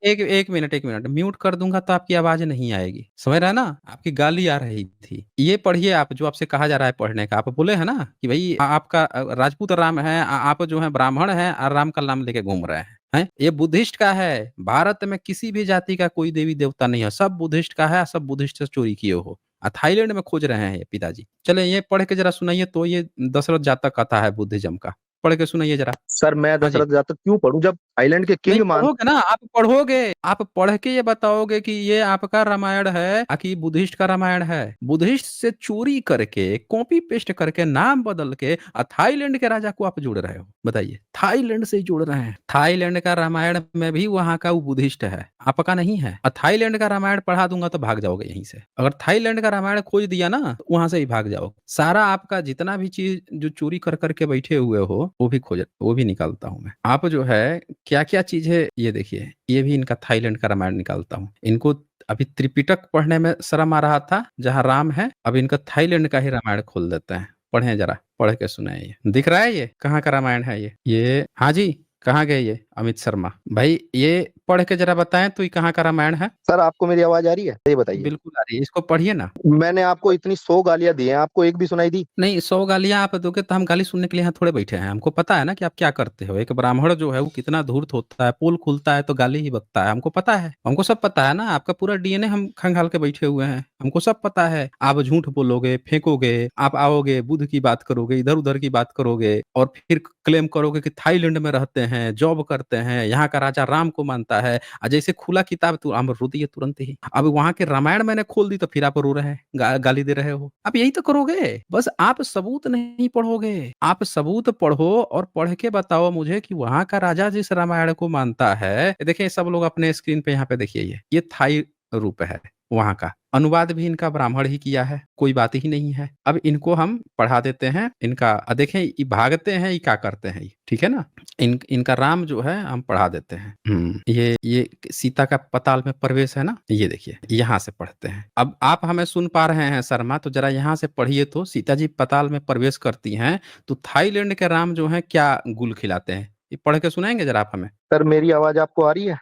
एक मिनट, म्यूट कर दूंगा तो आपकी आवाज नहीं आएगी, समझ रहा है ना? आपकी गाली आ रही थी। ये पढ़िए आप, जो आपसे कहा जा रहा है पढ़ने का। आप बोले है ना कि भाई आपका राजपूत राम है, आप जो है ब्राह्मण है और राम का नाम लेके घूम रहे हैं। ये बुद्धिस्ट का है। भारत में किसी भी जाति का कोई देवी देवता नहीं है, सब बुद्धिस्ट का है, सब बुद्धिस्ट से चोरी किए हो। थाईलैंड में खोज रहे हैं ये पिताजी। चले ये पढ़ के जरा सुनाइए तो, ये दशरथ जातक कथा है बुद्धिज्म का, पढ़ के सुनाइए जरा। सर मैं हाँ जी। दशरथ जातक क्यों पढ़ूं जब थाईलैंड के नहीं किंग मान। पढ़ोगे ना, आप पढ़ोगे, आप पढ़ के ये बताओगे कि ये आपका रामायण है कि बुद्धिस्ट का रामायण है। बुद्धिस्ट से चोरी करके, कॉपी पेस्ट करके, नाम बदल के थाईलैंड के राजा को आप जोड़ रहे हो। बताइए, थाईलैंड से ही जोड़ रहे हैं। थाईलैंड का रामायण में भी वहां का वो बुद्धिस्ट है, आपका नहीं है। और थाईलैंड का रामायण पढ़ा दूंगा तो भाग जाओगे यहीं से। अगर थाईलैंड का रामायण खोज दिया ना तो वहां से ही भाग जाओ। सारा आपका जितना भी चीज जो चोरी कर करके बैठे हुए हो वो भी निकालता हूं मैं। आप जो है क्या क्या चीज है ये देखिए, ये भी इनका थाईलैंड का रामायण निकालता हूँ। इनको अभी त्रिपिटक पढ़ने में शर्म आ रहा था जहाँ राम है, अब इनका थाईलैंड का ही रामायण खोल देते हैं। पढ़े जरा, पढ़ के सुनाए। ये दिख रहा है ये कहाँ का रामायण है ये हाँ जी, कहाँ गए ये अमित शर्मा भाई? ये पढ़ के जरा बताएं तो ये कहाँ का रामायण है? सर आपको मेरी आवाज आ रही है, ये बताइए। बिल्कुल आ रही है, इसको पढ़िए ना। मैंने आपको इतनी 100 गालियां दी हैं, आपको एक भी सुनाई दी? नहीं, 100 गालियां आप दोगे तो हम गाली सुनने के लिए यहाँ थोड़े बैठे हैं। हमको पता है ना कि आप क्या करते हो। एक ब्राह्मण जो है वो कितना धूर्त होता है, पोल खुलता है तो गाली ही बकता है। हमको पता है, हमको सब पता है ना। आपका पूरा डीएनए हम खंगाल के बैठे हुए हैं, हमको सब पता है। आप झूठ बोलोगे, फेंकोगे, आप आओगे बुद्ध की बात करोगे, इधर उधर की बात करोगे, और फिर क्लेम करोगे कि थाईलैंड में रहते हैं, जॉब करते हैं, यहाँ का राजा राम को मानता है। जैसे खुला किताब तो हम रो दिए तुरंत ही। अब वहां के रामायण मैंने खोल दी तो फिर आप रो रहे हैं, गाली दे रहे हो। आप यही तो करोगे, बस आप सबूत नहीं पढ़ोगे। आप सबूत पढ़ो और पढ़ के बताओ मुझे कि वहां का राजा जिस रामायण को मानता है। देखिए सब लोग अपने स्क्रीन पे यहाँ पे देखिए, ये थाई रूप है वहां का। अनुवाद भी इनका ब्राह्मण ही किया है, कोई बात ही नहीं है। अब इनको हम पढ़ा देते हैं इनका। देखें ये भागते हैं, ये क्या करते हैं, ठीक है ना। इनका राम जो है हम पढ़ा देते हैं। ये सीता का पताल में प्रवेश है ना, ये देखिए यहाँ से पढ़ते हैं। अब आप हमें सुन पा रहे हैं शर्मा, तो जरा यहाँ से पढ़िए तो। सीता जी पताल में प्रवेश करती हैं तो थाईलैंड के राम जो है क्या गुल खिलाते हैं, ये पढ़ के सुनाएंगे जरा आप हमें? सर मेरी आवाज आपको आ रही है?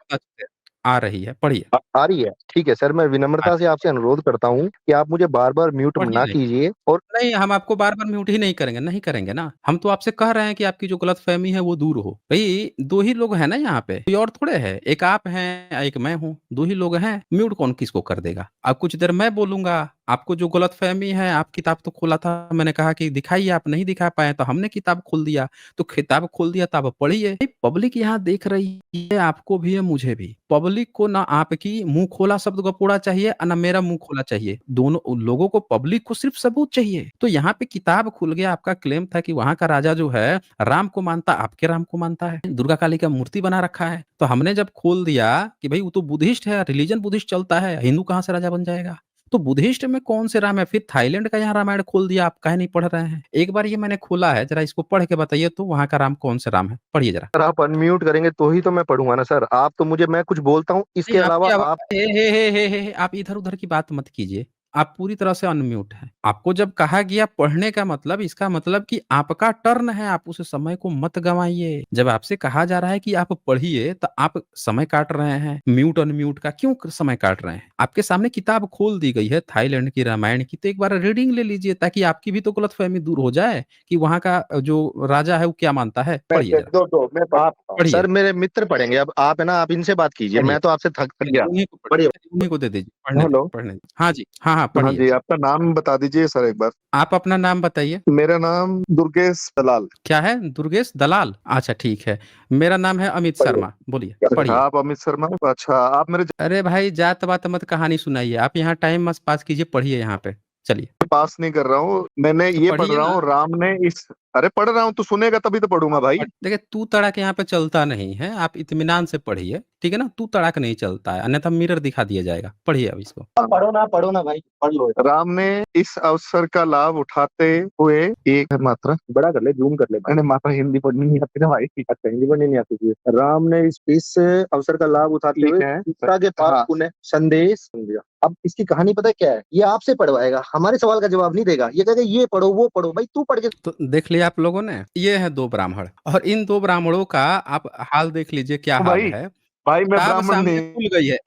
आ रही है, पढ़िए। आ रही है, ठीक है सर। मैं विनम्रता से आपसे अनुरोध करता हूँ कि आप मुझे बार बार म्यूट पढ़िए ना नहीं, कीजिए। और नहीं हम आपको बार बार म्यूट ही नहीं करेंगे, नहीं करेंगे ना। हम तो आपसे कह रहे हैं कि आपकी जो गलतफहमी है वो दूर हो। भाई दो ही लोग हैं ना यहाँ पे, कोई और थोड़े है। एक आप हैं, एक मैं हूँ, दो ही लोग हैं। म्यूट कौन किसको कर देगा? अब कुछ देर मैं बोलूंगा, आपको जो गलतफहमी है, आप किताब तो खोला था, मैंने कहा कि दिखाइए, आप नहीं दिखा पाए तो हमने किताब खोल दिया। तो किताब खोल दिया तो आप पढ़िए। पब्लिक यहाँ देख रही है, आपको भी है मुझे भी। पब्लिक को ना आपकी मुंह खोला शब्द गपोड़ा चाहिए और ना मेरा मुंह खोला चाहिए। दोनों लोगों को, पब्लिक को सिर्फ सबूत चाहिए। तो यहाँ पे किताब खुल गया। आपका क्लेम था कि वहां का राजा जो है राम को मानता, आपके राम को मानता है, दुर्गा काली का मूर्ति बना रखा है। तो हमने जब खोल दिया कि भाई वो तो बुद्धिस्ट है, रिलीजन बुद्धिस्ट चलता है, हिंदू कहाँ से राजा बन जाएगा? तो बुद्धिस्ट में कौन से राम है? फिर थाईलैंड का यहाँ रामायण खोल दिया, आप काहे नहीं पढ़ रहे हैं? एक बार ये मैंने खोला है, जरा इसको पढ़ के बताइए तो, वहां का राम कौन से राम है, पढ़िए जरा। सर आप अनम्यूट करेंगे तो ही तो मैं पढ़ूंगा ना सर। आप तो मुझे, मैं कुछ बोलता हूँ इसके नहीं, अलावा आपकी आप। हे, आप इधर उधर की बात मत कीजिए। आप पूरी तरह से अनम्यूट हैं। आपको जब कहा गया पढ़ने का मतलब, इसका मतलब कि आपका टर्न है, आप उस समय को मत गंवाइए। जब आपसे कहा जा रहा है कि आप पढ़िए तो आप समय काट रहे हैं। म्यूट अनम्यूट का क्यों समय काट रहे हैं? आपके सामने किताब खोल दी गई है थाईलैंड की रामायण की, तो एक बार रीडिंग ले लीजिए ताकि आपकी भी तो गलतफहमी दूर हो जाए कि वहां का जो राजा है वो क्या मानता है। पढ़िए जरा, मैं पढ़िए, सर मेरे मित्र पढ़ेंगे। अब आप है ना, आप इनसे बात कीजिए, पढ़िए। मैं तो आपसे थक थक गया। उन्हीं को पढ़िए। उन्हीं को दे दीजिए, पढ़ने हेलो। दीजिए, पढ़ने दीजिए। हाँ जी, हाँ हाँ हाँ पढ़िए। जी, आपका नाम बता दीजिए सर एक बार। आप अपना नाम बताइए। मेरा नाम दुर्गेश दलाल। क्या है? दुर्गेश दलाल? अच्छा ठीक है। मेरा नाम है अमित शर्मा। बोलिए, अच्छा, पढ़िए। आप अमित शर्मा। अच्छा, आप मेरे अरे भाई जात बात मत कहानी सुनाइए, आप यहाँ टाइम मत पास कीजिए, पढ़िए यहाँ पे। चलिए पास नहीं कर रहा हूँ, मैंने तो ये पढ़ पढ़िए रहा ना। हूँ। राम ने इस अरे पढ़ रहा हूँ, तो सुनेगा तभी तो पढ़ूंगा भाई। देखिए तू तड़ाक यहाँ पे चलता नहीं है, आप इत्मीनान से पढ़िए, ठीक है ना। तू तड़ाक नहीं चलता है, अन्यथा मिरर दिखा दिया जाएगा। पढ़िए अब इसको। पढ़ो ना भाई, पढ़ लो। राम ने इस अवसर का लाभ उठाते हुए एक मात्रा बड़ा कर ले, जूम कर ले। मैंने मात्रा हिंदी पढ़नी नहीं आती ना भाई। अच्छा, हिंदी पढ़नी नहीं आती थी। राम ने इस अवसर का लाभ उठाते हुए ठीक है। सीता के पास हाँ। पुनः संदेश दिया। अब इसकी कहानी पता है क्या है? ये आपसे पढ़वाएगा, हमारे सवाल का जवाब नहीं देगा। ये कहेगा ये पढ़ो वो पढ़ो। भाई तू पढ़ के तो देख लिया आप लोगों ने, ये है 2 ब्राह्मण, और इन 2 ब्राह्मणों का आप हाल देख लीजिए क्या हाल भाई है। भाई मैं किताब ब्राह्मण सामने नहीं, खुल गई है।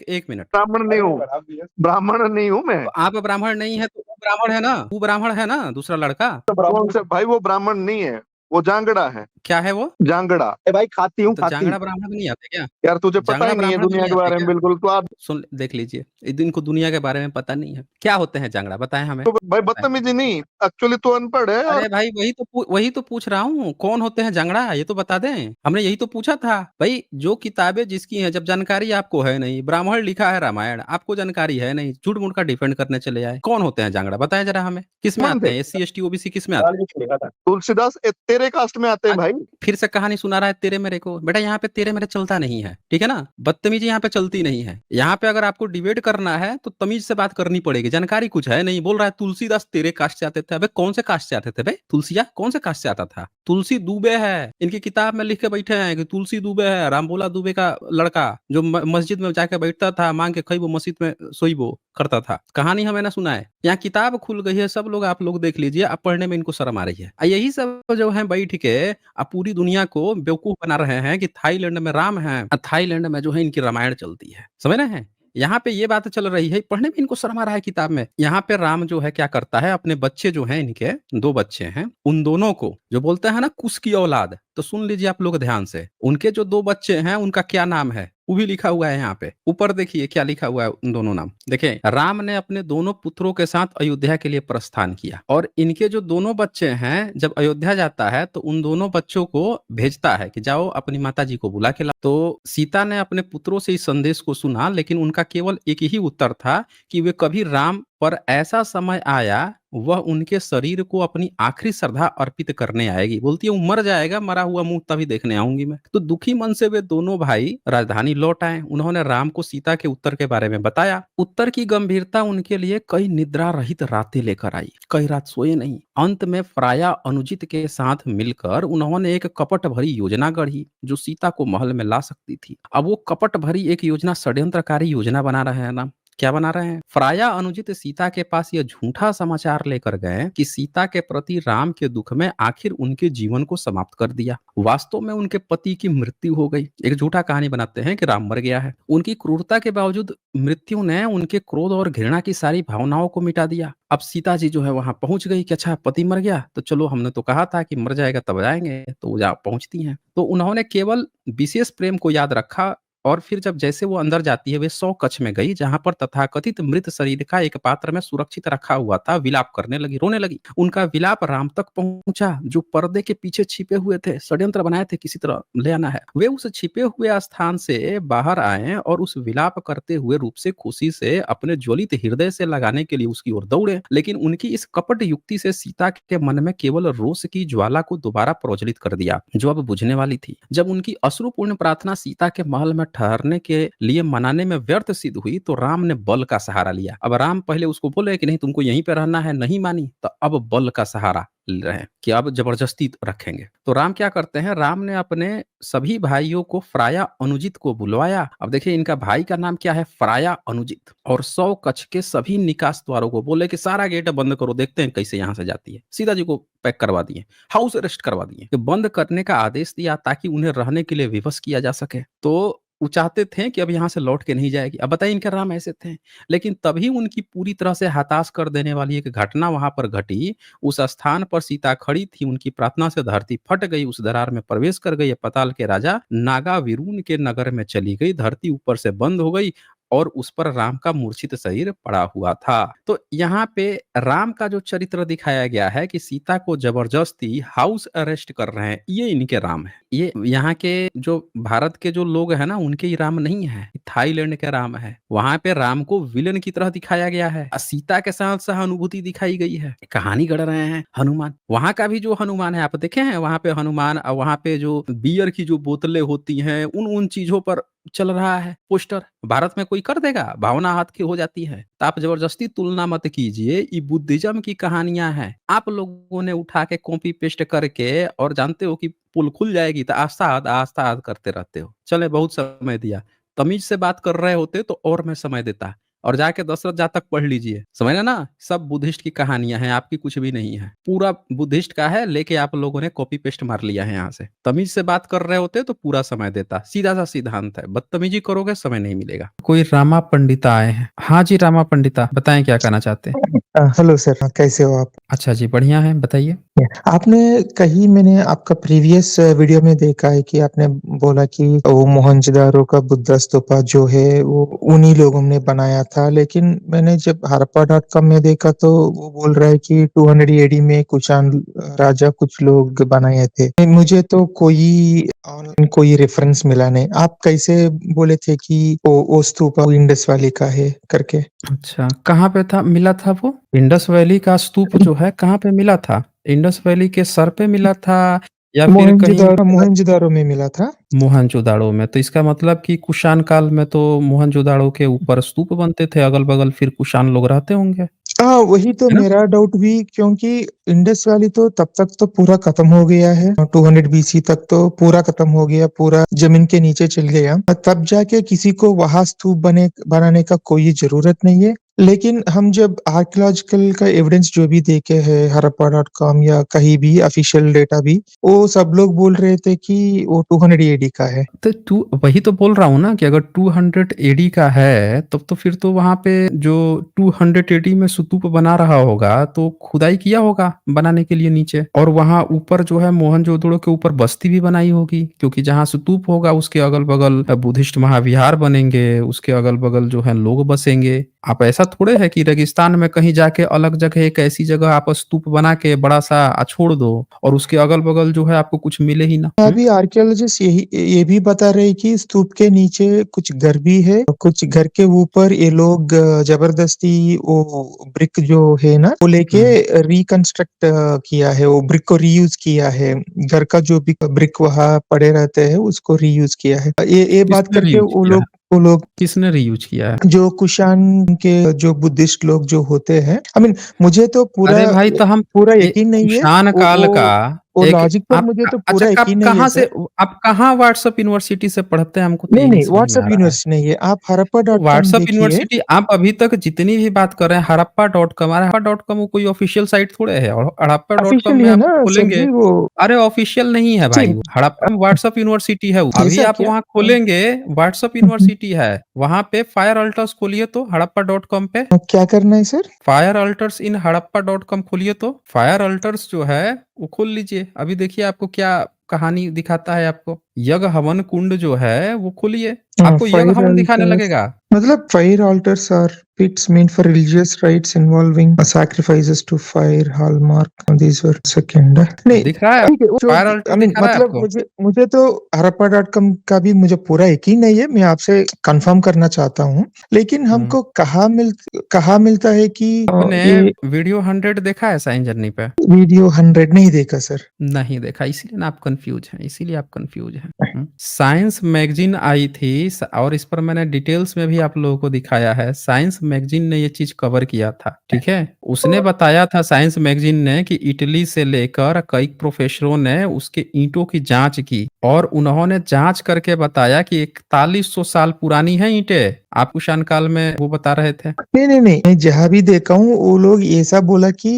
एक मिनट। ब्राह्मण नहीं हूँ, ब्राह्मण नहीं हूँ मैं। तो आप ब्राह्मण नहीं है तो वो ब्राह्मण है ना, वो ब्राह्मण है ना, दूसरा लड़का। कौन से भाई? वो ब्राह्मण नहीं है, वो जांगड़ा है। क्या है वो? जांगड़ा। ए भाई खाती हूँ तो खाती। जांगड़ा ब्राह्मण नहीं आते क्या? यार तुझे पता जांगड़ा ही नहीं है ब्राह्मण भी दुनिया नहीं के आते बारे में क्या? बिल्कुल। तो आप सुन देख लीजिए, इनको दुनिया के बारे में पता नहीं है। क्या होते हैं जांगड़ा, बताएं हमें। तो भाई बदतमीजी नहीं, एक्चुअली तो अनपढ़ है। और अरे भाई वही तो पूछ रहा हूँ, कौन होते हैं जांगड़ा, ये तो बता दें। हमने यही तो पूछा था भाई। जो किताबें जिसकी हैं, जब जानकारी आपको है नहीं, ब्राह्मण लिखा है रामायण, आपको जानकारी है नहीं, झूठ मूठ का डिफेंड करने चले आए। कौन होते हैं जांगड़ा, बताएं जरा हमें। किस में मान आते थे हैं, SC ST OBC किस में आते हैं? तुलसीदास तेरे कास्ट में आते हैं आज भाई। फिर से कहानी सुना रहा है तेरे मेरे को। बेटा यहाँ पे तेरे मेरे चलता नहीं है, ठीक है ना। बदतमीजी यहाँ पे चलती नहीं है। यहाँ पे अगर आपको डिबेट करना है तो तमीज से बात करनी पड़ेगी। जानकारी कुछ है नहीं, बोल रहा है तुलसीदास तेरे कास्ट से आते थे। अबे कौन से कास्ट से आते थे भाई? तुलसिया कौन से कास्ट से आता था? तुलसी दुबे है, इनकी किताब में लिख के बैठे हैं कि तुलसी दुबे है, रामबोला दुबे का लड़का, जो मस्जिद में जाके बैठता था, मांग के खइबो मस्जिद में सोइबो करता था। कहानी हमें ना सुनाए। यहाँ किताब खुल गई है, सब लोग आप लोग देख लीजिए। अब पढ़ने में इनको शर्म आ रही है। यही सब जो है बैठ के अब पूरी दुनिया को बेवकूफ बना रहे हैं कि थाईलैंड में राम है, थाईलैंड में जो है इनकी रामायण चलती है। समझ रहे हैं? यहाँ पे ये बात चल रही है, पढ़ने में इनको शर्म आ रहा है किताब में। यहाँ पे राम जो है क्या करता है, अपने बच्चे जो हैं, इनके 2 बच्चे हैं, उन दोनों को जो बोलते हैं ना कुश की औलाद, तो सुन लीजिए आप लोग ध्यान से। उनके जो 2 बच्चे हैं, उनका क्या नाम है वो भी लिखा हुआ है यहाँ पे। ऊपर देखिए क्या लिखा हुआ है उन दोनों नाम। देखिए, राम ने अपने दोनों पुत्रों के साथ अयोध्या के लिए प्रस्थान किया, और इनके जो दोनों बच्चे हैं, जब अयोध्या जाता है तो उन दोनों बच्चों को भेजता है कि जाओ अपनी माता जी को बुला के लाओ। तो सीता ने अपने पुत्रों से इस संदेश को सुना, लेकिन उनका केवल एक ही उत्तर था कि वे कभी राम पर ऐसा समय आया, वह उनके शरीर को अपनी आखिरी श्रद्धा अर्पित करने आएगी। बोलती है वो मर जाएगा, मरा हुआ मुंह तभी देखने आऊंगी मैं। तो दुखी मन से वे दोनों भाई राजधानी लौट आए। उन्होंने राम को सीता के उत्तर के बारे में बताया। उत्तर की गंभीरता उनके लिए कई निद्रा रहित रातें लेकर आई। कई रात सोए नहीं। अंत में फ्राया अनुजित के साथ मिलकर उन्होंने एक कपट भरी योजना गढ़ी, जो सीता को महल में ला सकती थी। अब वो कपट भरी एक योजना षड्यंत्रकारी योजना बना रहे हैं ना। क्या बना रहे हैं? फ्राया अनुजित सीता के पास यह झूठा समाचार लेकर गए कि सीता के प्रति राम के दुख में आखिर उनके जीवन को समाप्त कर दिया। वास्तव में उनके पति की मृत्यु हो गई। एक झूठा कहानी बनाते हैं कि राम मर गया है। उनकी क्रूरता के बावजूद मृत्यु ने उनके क्रोध और घृणा की सारी भावनाओं को मिटा दिया। अब सीता जी जो है वहां पहुंच गई कि अच्छा पति मर गया, तो चलो हमने तो कहा था कि मर जाएगा तब जाएंगे, तो वो जा पहुंचती हैं। तो उन्होंने केवल विशेष प्रेम को याद रखा, और फिर जब जैसे वो अंदर जाती है, वे 100 कक्ष में गई, जहां पर तथाकथित मृत शरीर का एक पात्र में सुरक्षित रखा हुआ था। विलाप करने लगी, रोने लगी। उनका विलाप राम तक पहुंचा, जो पर्दे के पीछे छिपे हुए थे, षड्यंत्र बनाए थे किसी तरह ले आना है। वे उस छिपे हुए स्थान से बाहर आए और उस विलाप करते हुए रूप से खुशी से अपने ज्वलित हृदय से लगाने के लिए उसकी ओर दौड़े। लेकिन उनकी इस कपट युक्ति से सीता के मन में केवल रोष की ज्वाला को दोबारा प्रज्वलित कर दिया, जो अब बुझने वाली थी। जब उनकी अश्रुपूर्ण प्रार्थना सीता के महल में ठहरने के लिए मनाने में व्यर्थ सिद्ध हुई, तो राम ने बल का सहारा लिया। अब राम पहले उसको बोले कि नहीं तुमको यहीं पे रहना है, नहीं मानी, तो अब बल का सहारा ले रहे हैं कि अब जबरदस्ती रखेंगे। तो राम क्या करते हैं, राम ने अपने सभी भाइयों को फ्राया अनुजित को बुलवाया। अब देखिए इनका भाई का नाम क्या है, फ्राया अनुजित, और 100 कक्ष के सभी निकास द्वारों को बोले कि सारा गेट बंद करो, देखते हैं कैसे यहाँ से जाती है। सीता जी को पैक करवा दिए, हाउस अरेस्ट करवा दिए, बंद करने का आदेश दिया ताकि उन्हें रहने के लिए विवश किया जा सके। तो वो चाहते थे कि अब यहाँ से लौट के नहीं जाएगी। अब बताइए इनके राम ऐसे थे। लेकिन तभी उनकी पूरी तरह से हताश कर देने वाली एक घटना वहां पर घटी। उस स्थान पर सीता खड़ी थी, उनकी प्रार्थना से धरती फट गई, उस दरार में प्रवेश कर गई। पताल के राजा नागा विरून के नगर में चली गई, धरती ऊपर से बंद हो गई। और उस पर राम का मूर्छित शरीर पड़ा हुआ था। तो यहाँ पे राम का जो चरित्र दिखाया गया है कि सीता को जबरदस्ती हाउस अरेस्ट कर रहे हैं, ये इनके राम है। ये यहाँ के जो भारत के जो लोग हैं ना, उनके ही राम नहीं है, थाईलैंड के राम है। वहां पे राम को विलन की तरह दिखाया गया है, सीता के साथ सहानुभूति दिखाई गई है। कहानी गढ़ रहे हैं हनुमान। वहां का भी जो हनुमान है, आप देखे हैं वहां पे हनुमान, और वहां पे जो बियर की जो बोतलें होती हैं, उन चीजों पर चल रहा है पोस्टर। भारत में कोई कर देगा? भावना हाथ की हो जाती है। तो आप जबरदस्ती तुलना मत कीजिए, ये बुद्धिज्म की कहानियां हैं। आप लोगों ने उठा के कॉपी पेस्ट करके, और जानते हो कि पुल खुल जाएगी तो आस्ता आस्ता करते रहते हो। चले, बहुत समय दिया। तमीज से बात कर रहे होते तो और मैं समय देता, और जाके दशरथ जातक पढ़ लीजिए, समझ ना। सब बुद्धिस्ट की कहानियां हैं, आपकी कुछ भी नहीं है। पूरा बुद्धिस्ट का है, लेके आप लोगों ने कॉपी पेस्ट मार लिया है यहाँ से। तमीज से बात कर रहे होते तो पूरा समय देता। सीधा सा सिद्धांत है, बदतमीजी करोगे समय नहीं मिलेगा। कोई रामा पंडिता आए हैं। हाँ जी, रामा पंडिता, बताएं क्या कहना चाहते हैं। हेलो सर, कैसे हो आप? अच्छा जी, बढ़िया है, बताइए। आपने कहीं, मैंने आपका प्रीवियस वीडियो में देखा है कि आपने बोला कि वो मोहनजोदारो का बुद्धा स्तूपा जो है वो उन्हीं लोगों ने बनाया था, लेकिन मैंने जब हरप्पा.com में देखा तो वो बोल रहा है कि 200 एडी में कुषाण राजा कुछ लोग बनाए थे। मुझे तो ऑनलाइन कोई रेफरेंस मिला नहीं। आप कैसे बोले थे कि वो स्तूपा इंडस वैली का है करके? अच्छा, कहाँ पे था, मिला था वो? इंडस वैली का स्तूप जो है कहाँ पे मिला था? इंडस वैली के सर पे मिला था, या फिर कहीं मोहनजोदारो में मिला था। मोहनजोदाड़ो में? तो इसका मतलब कि कुषाण काल में तो मोहनजोदाड़ो के ऊपर स्तूप बनते थे अगल बगल, फिर कुषाण लोग रहते होंगे, हाँ, वही तो है ना? मेरा डाउट भी, क्योंकि इंडस वैली तो तब तक तो पूरा खत्म हो गया है। 200 बीसी तक तो पूरा खत्म हो गया, पूरा जमीन के नीचे चल गया। तब जाके किसी को वहां स्तूप बनाने का कोई जरूरत नहीं है। लेकिन हम जब आर्कियोलॉजिकल का एविडेंस जो भी देखे हैं, हरप्पा.com या कहीं भी ऑफिशियल डेटा भी, वो सब लोग बोल रहे थे कि वो 200 एडी का है। तो वही तो बोल रहा हूँ ना कि अगर 200 एडी का है, तब तो फिर तो वहां पे जो 200 एडी में स्तूप बना रहा होगा तो खुदाई किया होगा बनाने के लिए नीचे, और वहां ऊपर जो है मोहनजोदड़ो के ऊपर बस्ती भी बनाई होगी, क्योंकि जहां स्तूप होगा उसके अगल बगल बुद्धिस्ट महाविहार बनेंगे, उसके अगल बगल जो है लोग बसेंगे। आप ऐसा थोड़े है कि रेगिस्तान में कहीं जाके अलग जगह एक ऐसी जगह आप स्तूप बना के बड़ा सा छोड़ दो, और उसके अगल बगल जो है आपको कुछ मिले ही ना। अभी आर्कियोलॉजिस्ट ये भी बता रहे कि स्तूप के नीचे कुछ घर भी है, कुछ घर के ऊपर ये लोग जबरदस्ती वो ब्रिक जो है ना वो लेके रिकंस्ट्रक्ट किया है, वो ब्रिक को रीयूज किया है। घर का जो भी ब्रिक वहाँ पड़े रहते हैं उसको रीयूज किया है। ये बात किसने करके रीयूज वो किया है? लोग किसने रीयूज किया है? जो कुषाण के जो बुद्धिस्ट लोग जो होते हैं, मुझे तो अरे भाई, तो हम पूरा यकीन नहीं है। कुषाण काल का वो एक लॉजिक पर मुझे तो अच्छा, पूरा यकीन नहीं है कहाँ से, सर। आप कहाँ व्हाट्सएप यूनिवर्सिटी से पढ़ते हैं? हमको तो नहीं यही नहीं, समझ में व्हाट्सएप आ रहा है। यूनिवर्सिटी नहीं है, आप हरप्पा.com व्हाट्सएप देखिए। यूनिवर्सिटी, आप अभी तक जितनी भी बात कर रहे हैं हड़प्पा.com वो कोई ऑफिशियल साइट थोड़े है, और हड़प्पा.com ऑफिशियल में है आप ना सर खोलेंगे। जी वो। अरे ऑफिशियल नहीं है भाई, हड़प्पा में व्हाट्सएप यूनिवर्सिटी है। अभी ऐसा आप क्या? वहाँ खोलेंगे, व्हाट्सएप यूनिवर्सिटी है, वहां पे फायर अल्टर्स खोलिए तो हड़प्पा.com पे, क्या करना है सर? फायर अल्टर्स इन हड़प्पा.com खोलिए तो फायर अल्टर्स जो है वो खोल लीजिए। अभी देखिए आपको क्या कहानी दिखाता है। आपको यज्ञ हवन कुंड जो है वो खोलिए, आपको यज्ञ फायर हवन दिखाने ऑल्टर्स, लगेगा। मतलब fire altars are pits meant for religious rites involving sacrifices to fire, hallmark, these were second। नहीं दिख रहा है ठीक है, आपको? जो फायर अल्टर दिखा रहा है मतलब आपको? मुझे तो हरप्पा.com का भी मुझे पूरा यकीन नहीं है। मैं आपसे कंफर्म करना चाहता हूँ, लेकिन हमको कहाँ मिलता है कि आपने ये वीडियो 100 देखा है साइन जर्नी पे? वीडियो 100 नहीं देखा सर। नहीं देखा, इसीलिए ना आप कंफ्यूज हैं, इसीलिए आप कंफ्यूज हैं। साइंस मैगजीन आई थी, और इस पर मैंने डिटेल्स में भी आप लोगों को दिखाया है। साइंस मैगजीन ने ये चीज कवर किया था, ठीक है। उसने बताया था, साइंस मैगजीन ने, कि इटली से लेकर कई प्रोफेसरों ने उसके ईंटों की जांच की, और उन्होंने जांच करके बताया कि 4100 साल पुरानी है ईंटें। आप कुषाण काल में वो बता रहे थे। नहीं, मैं जहाँ भी देखा हूँ वो लोग ऐसा बोला कि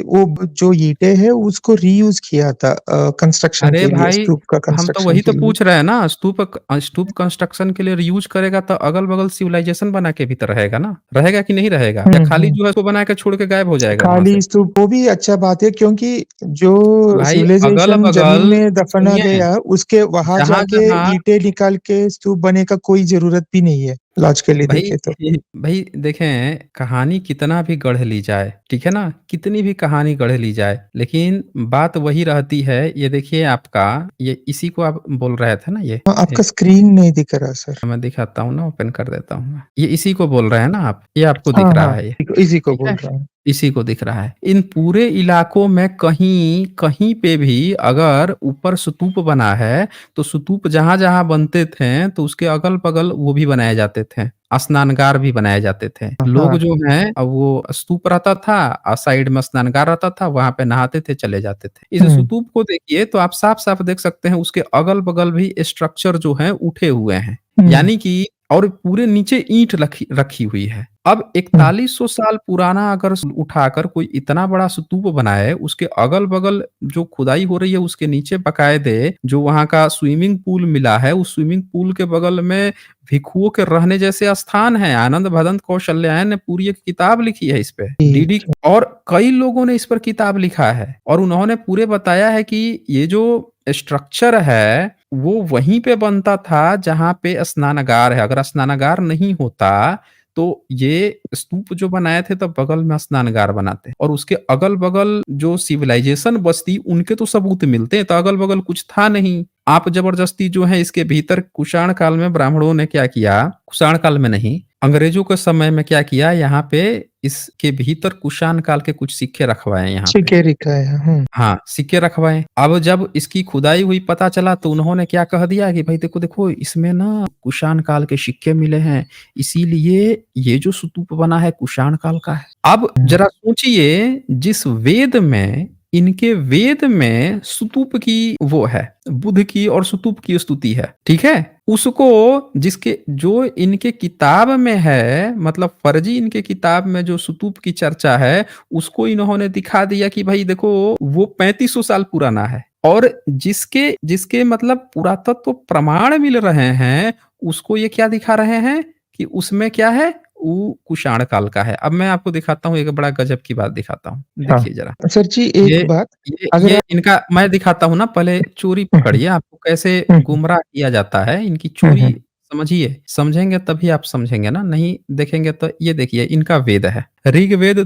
वो जो ईंटें है उसको रीयूज किया था कंस्ट्रक्शन अरे के लिए, भाई, स्तूप का हम तो कंस्ट्रक्शन वही के तो लिए। पूछ रहे हैं ना। स्तूप कंस्ट्रक्शन के लिए यूज करेगा तो अगल बगल सिविलाइजेशन बना के भी तो रहेगा ना, रहेगा कि नहीं रहेगा? या खाली जो है उसको बना के छोड़ के गायब हो जाएगा वहां खाली से? स्तूप वो भी अच्छा बात है, क्योंकि जो भाई अगल सिविलाइजेशन जमीन बगल, में दफना सुनिए, गया उसके वहां जहां जाके जहां ईंटें निकाल के स्तूप बने का कोई जरूरत भी नहीं है। लॉजिकली भाई देखें तो। भाई देखें, कहानी कितना भी गढ़ ली जाए, ठीक है ना? कितनी भी कहानी गढ़ ली जाए, लेकिन बात वही रहती है। ये देखिए आपका, ये इसी को आप बोल रहे थे ना ये? आपका स्क्रीन नहीं दिख रहा सर। मैं दिखाता हूँ ना, ओपन कर देता हूँ मैं। ये इसी को बोल रहे हैं ना आप? ये आपको दिख हाँ, रहा हाँ, है ये, इसी को ठीक बोल है? रहा हूँ। इसी को दिख रहा है। इन पूरे इलाकों में कहीं कहीं पे भी अगर ऊपर स्तूप बना है, तो स्तूप जहां-जहां बनते थे, तो उसके अगल-बगल वो भी बनाए जाते थे, स्नानगार भी बनाए जाते थे। लोग हाँ, जो हैं वो स्तूप रहता था और साइड में स्नानगार रहता था, वहां पे नहाते थे, चले जाते थे। इस हुँ, स्तूप को देखिए तो आप साफ-साफ देख सकते हैं, उसके अगल-बगल भी स्ट्रक्चर जो हैं उठे हुए हैं। हुँ, यानी कि और पूरे नीचे ईंट रखी रखी हुई है। अब हुँ, 4100 साल पुराना अगर उठाकर कोई इतना बड़ा स्तूप बनाए, उसके अगल-बगल जो खुदाई हो रही है, उसके नीचे बाकायदे जो वहाँ का स्विमिंग पूल मिला है, उस स्विमिंग पूल के बगल में भिक्षुओं के रहने जैसे स्थान हैं। आनंद भदंत कौशल्यायन ने पूरी एक किताब लिखी है इस पे, जी, डीडी, और कई लोगों ने इस पर किताब लिखा है और उन्होंने पूरे बताया है कि ये जो स्ट्रक्चर है, वो वहीं पे बनता था जहाँ पे स्नानागार है। अगर स्नानागार नहीं होता, तो ये स्तूप जो बनाए थे, तब बगल में स्नानगार बनाते और उसके अगल-बगल जो सिविलाइजेशन बसती, उनके तो सबूत मिलते हैं, तो अगल-बगल कुछ था नहीं। आप जबरदस्ती जो है इसके भीतर कुषाण काल में ब्राह्मणों ने क्या किया, कुषाण काल में नहीं, अंग्रेजों के समय में क्या किया, यहाँ पे इसके भीतर कुषाण काल के कुछ सिक्के रखवाए यहाँ पे। शिकेरिका है, हुँ, हाँ, सिक्के रखवाए। अब जब इसकी खुदाई हुई, पता चला, तो उन्होंने क्या कह दिया कि भाई देखो, देखो इसमें ना कुषाण काल के सिक्के मिले हैं, इसीलिए ये जो स्तूप बना है कुषाण काल का है। अब हुँ, जरा सोचिए, जिस वेद में, इनके वेद में स्तूप की वो है, बुध की और स्तूप की स्तुति है, ठीक है? उसको जिसके जो इनके किताब में है, मतलब फर्जी इनके किताब में जो स्तूप की चर्चा है, उसको इन्होंने दिखा दिया कि भाई देखो वो 3500 साल पुराना है, और जिसके जिसके मतलब पुरातत्व प्रमाण मिल रहे हैं, उसको ये क्या दिखा रहे हैं कि उसमें क्या है, वो कुषाण काल का है। अब मैं आपको दिखाता हूँ, एक बड़ा गजब की बात दिखाता हूँ, हाँ। देखिए जरा। सर जी ये एक बात, ये अगर ये आप इनका मैं दिखाता हूँ ना, पहले चोरी हुँ, हुँ, पकड़िए, आपको कैसे हुँ, हुँ, गुमराह किया जाता है, इनकी हुँ, चोरी हुँ, समझिए, समझेंगे तभी आप समझेंगे ना, नहीं देखेंगे तो। ये देखिए इनका वेद है, ऋग्वेद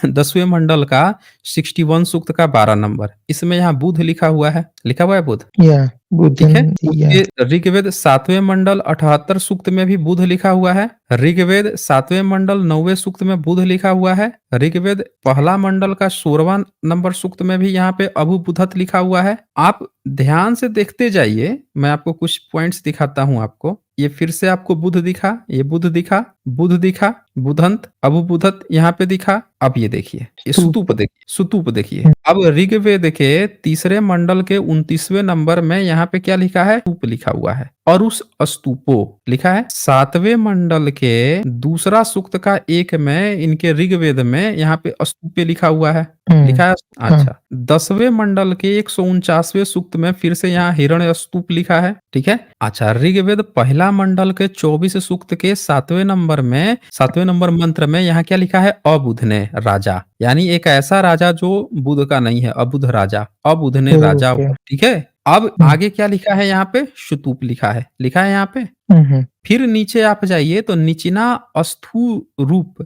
10वें मंडल का 61 सूक्त का 12 नंबर, इसमें यहाँ बुध लिखा हुआ है बुध, या ठीक है? बुधन या उसके ऋग्वेद 7वें मंडल 78 सूक्त में भी बुध लिखा हुआ है। ऋग्वेद 7वें मंडल 9वें सूक्त में बुध लिखा हुआ है। ऋग्वेद पहला मंडल का 16वां नंबर सूक्त में भी यहाँ पे अभुबुधत लिखा हुआ है। आप ध्यान से देखते जाइए, मैं आपको कुछ पॉइंट्स दिखाता हूँ आपको। ये फिर से आपको बुध दिखा, ये बुध दिखा, बुधंत, अभुबुधत यहाँ पे दिखा। अब ये देखिए, ये स्तूप, स्तूप देखिए। हुँ, अब ऋग्वेद के तीसरे मंडल के 29वें नंबर में यहाँ पे क्या लिखा है, स्तूप लिखा हुआ है, और उस स्तूपो लिखा है। 7वें मंडल के दूसरा सूक्त का 1 में इनके ऋग्वेद में यहाँ पे स्तूपे लिखा हुआ है, हुँ, लिखा है। हाँ, अच्छा, 10वें मंडल के 149वें सूक्त में फिर से यहाँ हिरण्य स्तूप लिखा है, ठीक है। अच्छा, ऋग्वेद पहला मंडल के 24 सूक्त के 7वें नंबर में, 7वें नंबर मंत्र में यहाँ क्या लिखा है, अबुध ने राजा, यानी एक ऐसा राजा जो बुध का नहीं है, अबुध राजा, अबुध ने राजा ओके, हुआ, ठीक है। अब हुँ, आगे क्या लिखा है यहाँ पे, स्तूप लिखा है यहाँ पे। हुँ, हुँ, फिर नीचे आप जाइए तो निचिना अस्थु रूप,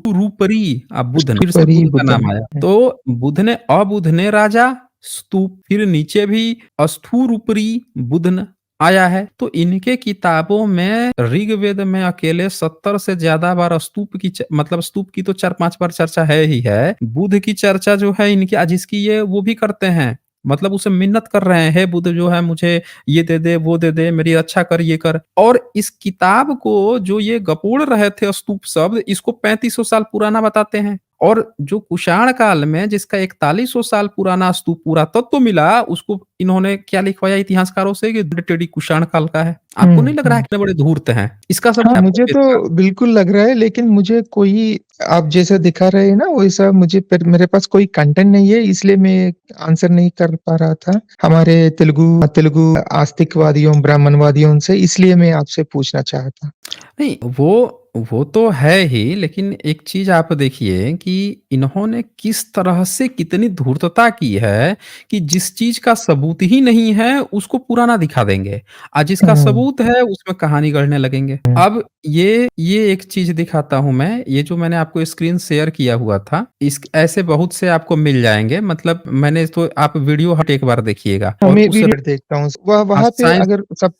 रूपरी, बुध, फिर से स्तूपरी बुध का नाम बुधन, आया, हुँ, तो बुध ने, अबुध ने राजा, स्तूप, फिर नीचे भी अस्थु रूपरी बुधन आया है। तो इनके किताबों में ऋग्वेद में अकेले 70 से ज्यादा बार स्तूप की मतलब स्तूप की तो 4-5 बार चर्चा है ही है। बुध की चर्चा जो है इनकी, जिसकी ये वो भी करते हैं, मतलब उसे मिन्नत कर रहे हैं, हे बुध जो है मुझे ये दे, वो दे, मेरी रक्षा कर, ये कर। और इस किताब को जो ये गपोड़ रहे थे स्तूप शब्द, इसको 3500 साल पुराना बताते हैं। और जो कुषाण काल में जिसका 4100 साल पुराना स्तूप पुरातत्व मिला, उसको इन्होंने क्या लिखवाया इतिहासकारों से कि टेडी कुषाण काल का है। आपको हुँ, नहीं लग रहा है हुँ। कितने बड़े धूर्त हैं? इसका हाँ, सबूत आपको मुझे वेद का। तो बिल्कुल लग रहा है, लेकिन मुझे कोई आप जैसा दिखा रहे हैं ना, वैसा मुझे पर मेरे पास कोई कंटेंट नहीं है, इसलिए मैं आंसर नहीं कर पा रहा था। हमारे तेलुगु तेलुगु आस्तिकवादियों, ब्राह्मणवादियों से, इसलिए मैं आपसे पूछना चाहा था। नहीं, वो वो तो है ही, लेकिन एक चीज़ आप देखिए कि इन्होंने किस तरह से कितनी धूर्तता की है कि जिस चीज़ का सबूत ही नहीं है, उसको पुराना दिखा देंगे। जिसका हुँ, सबूत है, उसमें कहानी गढ़ने लगेंगे। हुँ। अब ये एक चीज़ दिखाता हूँ मैं, ये जो मैंने आपको स्क्रीन शेयर किया हुआ था, इस ऐसे बहुत से आपको मिल जाएँगे। मतलब मैंने तो आप वीडियो हट एक बार देखिएगा और मैं उस वीडियो देखता हूँ। वह वहाँ पे साइंस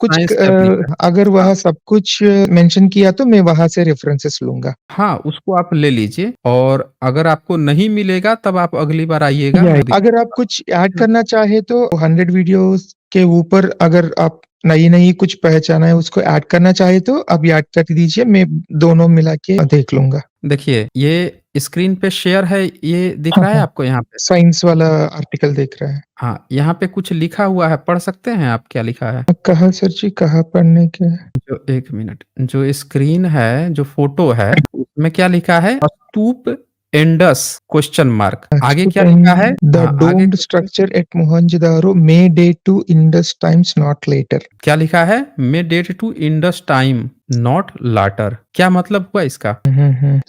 साइंस टैब लिखा है। अगर हाँ। वह सब कुछ मेंशन किया तो मैं वहाँ से रेफरेंसेस लूँगा। हाँ, उसको आप ले लीजिए और अगर आपको नहीं मिलेगा तब आप अगली बार आइएगा, या मैं अगर आप दिखाऊँगा। कुछ ऐड है ना? करना चाहे तो 100 वीडियोज़ के ऊपर अगर आप नई-नई कुछ पहचाना है उसको ऐड करना चाहे तो अभी ऐड कर दीजिए, मैं दोनों मिला के देख लूँगा। देखिए, ये स्क्रीन पे शेयर है, ये दिख हाँ, रहा है हाँ। आपको यहाँ पे? साइंस वाला आर्टिकल देख रहा है। हाँ, यहाँ पे कुछ लिखा हुआ है, पढ़ सकते हैं आप क्या लिखा है? कहाँ सर जी, कहाँ पढ़ने के? जो 1 मिनट, जो स्क्रीन है, जो फ़ोटो है, उसमें क्या लिखा है? स्तूप इंडस क्वेश्चन मार्क आगे क्या लिखा है? The आगे domed question structure at Mohenjo-daro may date to Indus times, not later. क्या लिखा है? May date to Indus time, not later. क्या मतलब हुआ इसका?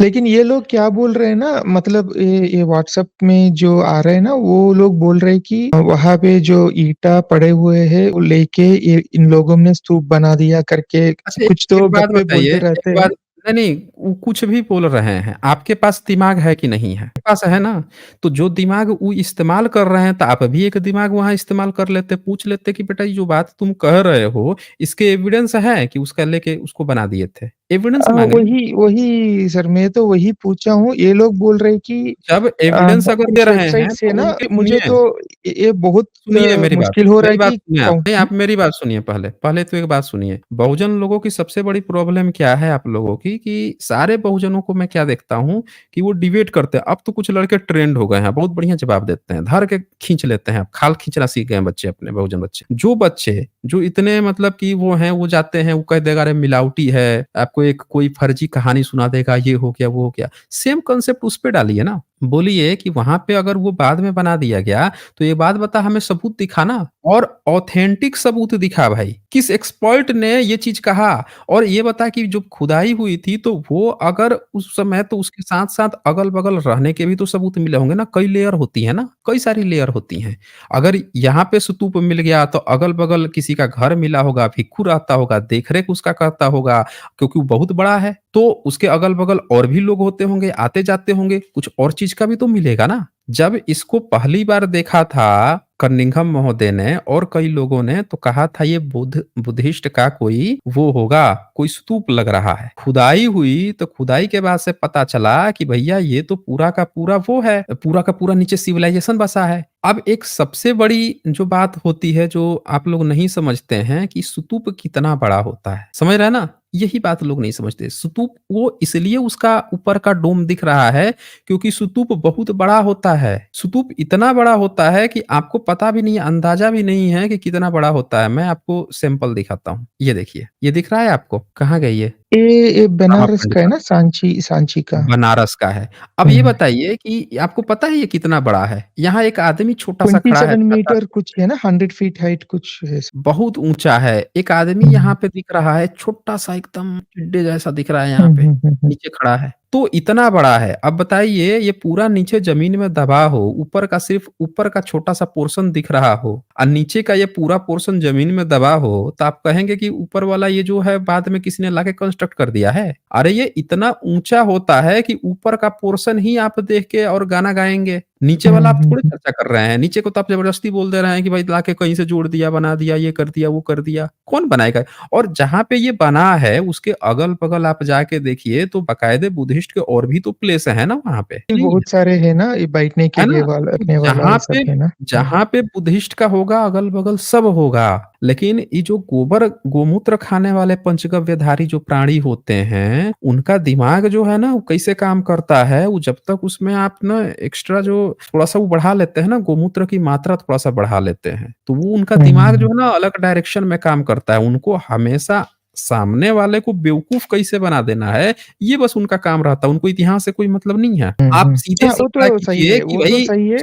लेकिन ये लोग क्या बोल रहे हैं ना, मतलब ये व्हाट्सएप में जो आ रहे हैं ना, वो लोग बोल रहे हैं कि वहाँ पे जो ईंटा पड़े हुए हैं वो लेके ये इन लोगों ने स्तूप बना दिया करके अच्छा, कुछ एक तो बात गप्पे बताइए, बोलते एक रहते बात हैं। नहीं, नहीं, वो कुछ भी बोल रहे हैं, आपके पास दिमाग है कि नहीं है? पास है ना, तो जो दिमाग वो इस्तेमाल कर रहे हैं, तो आप भी एक दिमाग वहाँ इस्तेमाल कर लेते, पूछ लेते कि बेटा ये जो बात तुम कह रहे हो, इसके एविडेंस है कि उसका लेके उसको बना दिए थे? एविडेंस माँग रहे हैं। वही वही सर, मैं तो वही पूछा हूँ। ये लोग बोल रहे हैं कि जब एविडेंस अगर दे कुछ रहे वेबसाइट हैं, से तो ना उनके मुझे सुनिए। तो ये बहुत सुनिए मेरी बात, मुश्किल हो रहा मेरी है बात कि सुनिए आप। कौन नहीं, आप मेरी बात सुनिए पहले, पहले तो एक बात सुनिए। बहुजन लोगों की सबसे बड़ी प्रॉब्लम क्या है आप लोगों की कि सारे बहुजनों को मैं क्या देखता हूँ कि वो डिबेट करते हैं। अब तो कुछ लड़के ट्रेंड हो गए हैं, बहुत बढ़िया जवाब देते हैं, धर के खींच लेते हैं, खाल खींचना सीख गए हैं बच्चे अपने बहुजन बच्चे। जो बच्चे जो इतने मतलब कि वो हैं, वो जाते हैं, वो कह देगा अरे मिलावटी है, आपको एक कोई फर्जी कहानी सुना देगा, ये हो गया, वो हो गया। सेम कांसेप्ट उस पे डालिए ना। बोलिए कि वहाँ पे अगर वो बाद में बना दिया गया तो ये बात बता, हमें सबूत दिखा ना, और ऑथेंटिक सबूत दिखा भाई। किस एक्सपर्ट ने ये चीज़ कहा, और ये बता कि जो खुदाई हुई थी तो वो अगर उस समय, तो उसके साथ-साथ अगल-बगल रहने के भी तो सबूत मिले होंगे ना, कई लेयर होती है ना, कई सारी लेयर होती हैं। अगर यहाँ पे स्तूप मिल गया तो अगल-बगल किसी का घर मिला होगा, भिक्षु रहता होगा, देख-रेख उसका करता होगा, क्योंकि वो बहुत बड़ा है, तो उसके अगल-बगल और भी लोग होते होंगे, आते-जाते होंगे, कुछ और चीज़ का भी तो मिलेगा ना। जब इसको पहली बार देखा था कर्निघम महोदय ने और कई लोगों ने, तो कहा था ये बुद्धिस्ट का कोई वो होगा, कोई स्तूप लग रहा है। खुदाई हुई तो खुदाई के बाद से पता चला कि भैया ये तो पूरा का पूरा वो है, पूरा का पूरा नीचे सिविलाइजेशन बसा है। अब एक सबसे बड़ी जो बात होती है, जो आप लोग नहीं समझते हैं कि स्तूप कितना बड़ा होता है। समझ रहे हैं ना? यही बात लोग नहीं समझते। स्तूप वो इसलिए उसका ऊपर का डोम दिख रहा है क्योंकि स्तूप बहुत बड़ा होता है। स्तूप इतना बड़ा होता है कि आपको पता भी नहीं है, अंदाजा भी नहीं है कि कितना बड़ा होता है। मैं आपको सैंपल दिखाता हूँ। ये देखिए, ये दिख रहा है आपको? कहाँ गई ये? ये बनारस रामापंडित का है का। ना, सांची सांची का? बनारस का है। अब ये हुँ। बताइए कि आपको पता है ये कितना बड़ा है? यहाँ एक आदमी छोटा-सा खड़ा है, 27 छाता। मीटर कुछ है ना, 100 फीट हाइट कुछ है। बहुत ऊँचा है। एक आदमी यहाँ हुँ। पे दिख रहा है, छोटा-सा एकदम टिड्डे जैसा दिख रहा है यहाँ हुँ, पे, हुँ, हुँ, हुँ। नीचे खड़ा है। तो इतना बड़ा है। अब बताइए ये पूरा नीचे ज़मीन में दबा हो, ऊपर का सिर्फ़ ऊपर का छोटा-सा पोर्शन दिख रहा हो और नीचे का ये पूरा पोर्शन ज़मीन में दबा हो, तो आप कहेंगे कि ऊपर वाला ये जो है बाद में किसी ने लाके कंस्ट्रक्ट कर दिया है। अरे ये इतना ऊँचा होता है कि ऊपर का पोर्शन ही आप देख के और गाना गाएँगे। नीचे हुँ, वाला आप हुँ, थोड़ी हुँ। चर्चा कर रहे हैं। नीचे को तो आप ज़बरदस्ती बोल दे रहे हैं कि भाई लाके कहीं से जोड़ दिया, बना दिया, ये कर दिया, वो कर दिया। कौन बनाएगा? और जहाँ पे ये बना है उसके अगल-बगल आप जाके देखिए तो बाकायदे बुद्धिस्ट के और भी तो प्लेस है ना वहाँ पे, नहीं है? बहुत सारे हैं ना, ये बैठने के है लिए ना? तो बैठने वाला ये सब है ना। हुँ। जहाँ पे बुद्धिस्ट का होगा अगल-बगल सब होगा। लेकिन ये जो गोमूत्र खाने वाले पंचगव्यधारी जो प्राणी होते हैं, उनका दिमाग जो है ना वो कैसे काम करता है, वो जब तक उसमें आप ना एक्स्ट्रा जो थोड़ा-सा वो बढ़ा लेते हैं ना, गोमूत्र की मात्रा थोड़ा-सा बढ़ा लेते हैं, तो वो उनका दिमाग जो हुँ। है ना अलग डायरेक्शन में काम करता है। उनको हमेशा सामने वाले को बेवकूफ कैसे बना देना है, ये बस उनका काम रहता है, उनको इतिहास से कोई मतलब नहीं है। आप सीधे हाँ, वो सीधा तो सही कीजिए है, कि वो तो भाई सही है।